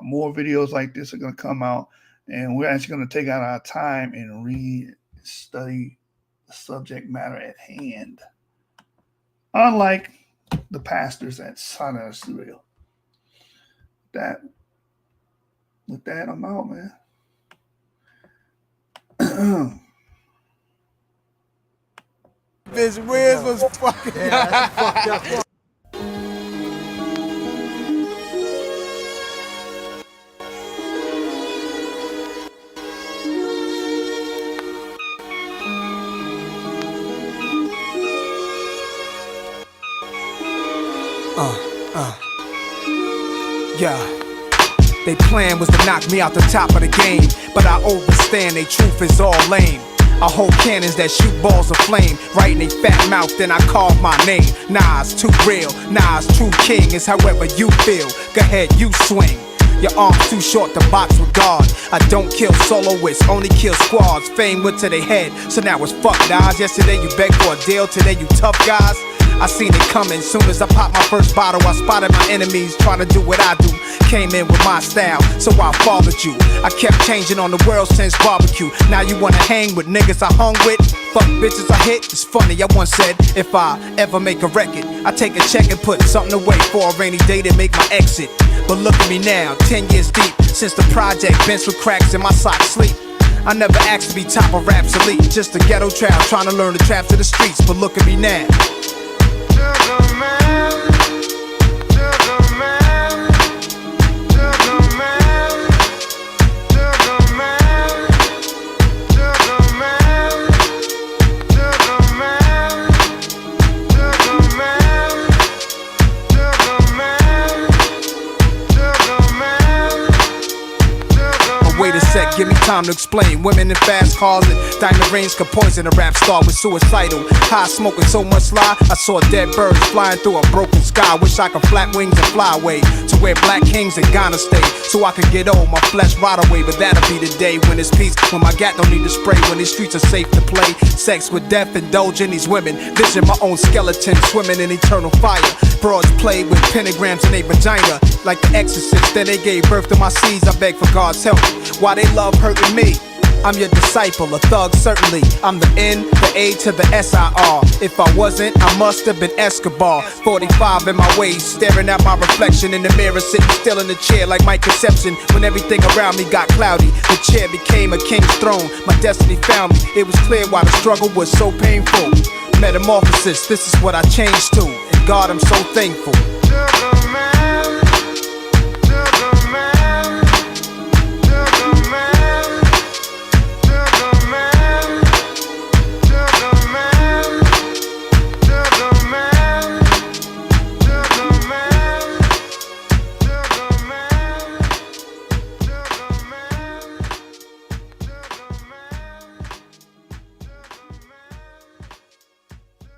More videos like this are going to come out, and we're actually going to take out our time and read, study the subject matter at hand. Unlike the pastors at Saneter Studio. With that, I'm out, man. This Wiz was fucking. Fucked up. Yeah. They plan was to knock me out the top of the game, but I overstand they truth is all lame. I hold cannons that shoot balls of flame right in they fat mouth, then I carve my name. Nah, it's too real. Nah, it's true king. It's however you feel. Go ahead, you swing. Your arm's too short to box with God. I don't kill soloists, only kill squads. Fame went to their head, so now it's fuck guys. Yesterday you begged for a deal, today you tough guys. I seen it coming, soon as I popped my first bottle. I spotted my enemies trying to do what I do. Came in with my style, so I followed you. I kept changing on the world since barbecue. Now you wanna hang with niggas I hung with? Fuck bitches I hit, it's funny, I once said if I ever make a record, I take a check and put something away for a rainy day to make my exit. But look at me now, 10 years deep, since the project, bench with cracks in my socks sleep. I never asked to be top of Rap's elite, just a ghetto child trying to learn the traps of the streets. But look at me now. Wait a sec, give me time to explain. Women in fast cars and diamond rings could poison a rap star with suicidal. High smoking so much lie, I saw dead birds flying through a broken sky. Wish I could flap wings and fly away to where black kings in Ghana stay, so I could get old, my flesh rot away. But that'll be the day when it's peace, when my gat don't need to spray, when these streets are safe to play. Sex with death, indulging these women, vision my own skeleton swimming in eternal fire. Broads play with pentagrams in their vagina like the exorcist, then they gave birth to my seeds. I beg for God's help. Why they love hurting me? I'm your disciple, a thug certainly. I'm the N, the A to the S-I-R. If I wasn't, I must have been Escobar. 45 in my waist, staring at my reflection in the mirror, sitting still in the chair like my conception. When everything around me got cloudy, the chair became a king's throne. My destiny found me, it was clear why the struggle was so painful. Metamorphosis, this is what I changed to, and God, I'm so thankful.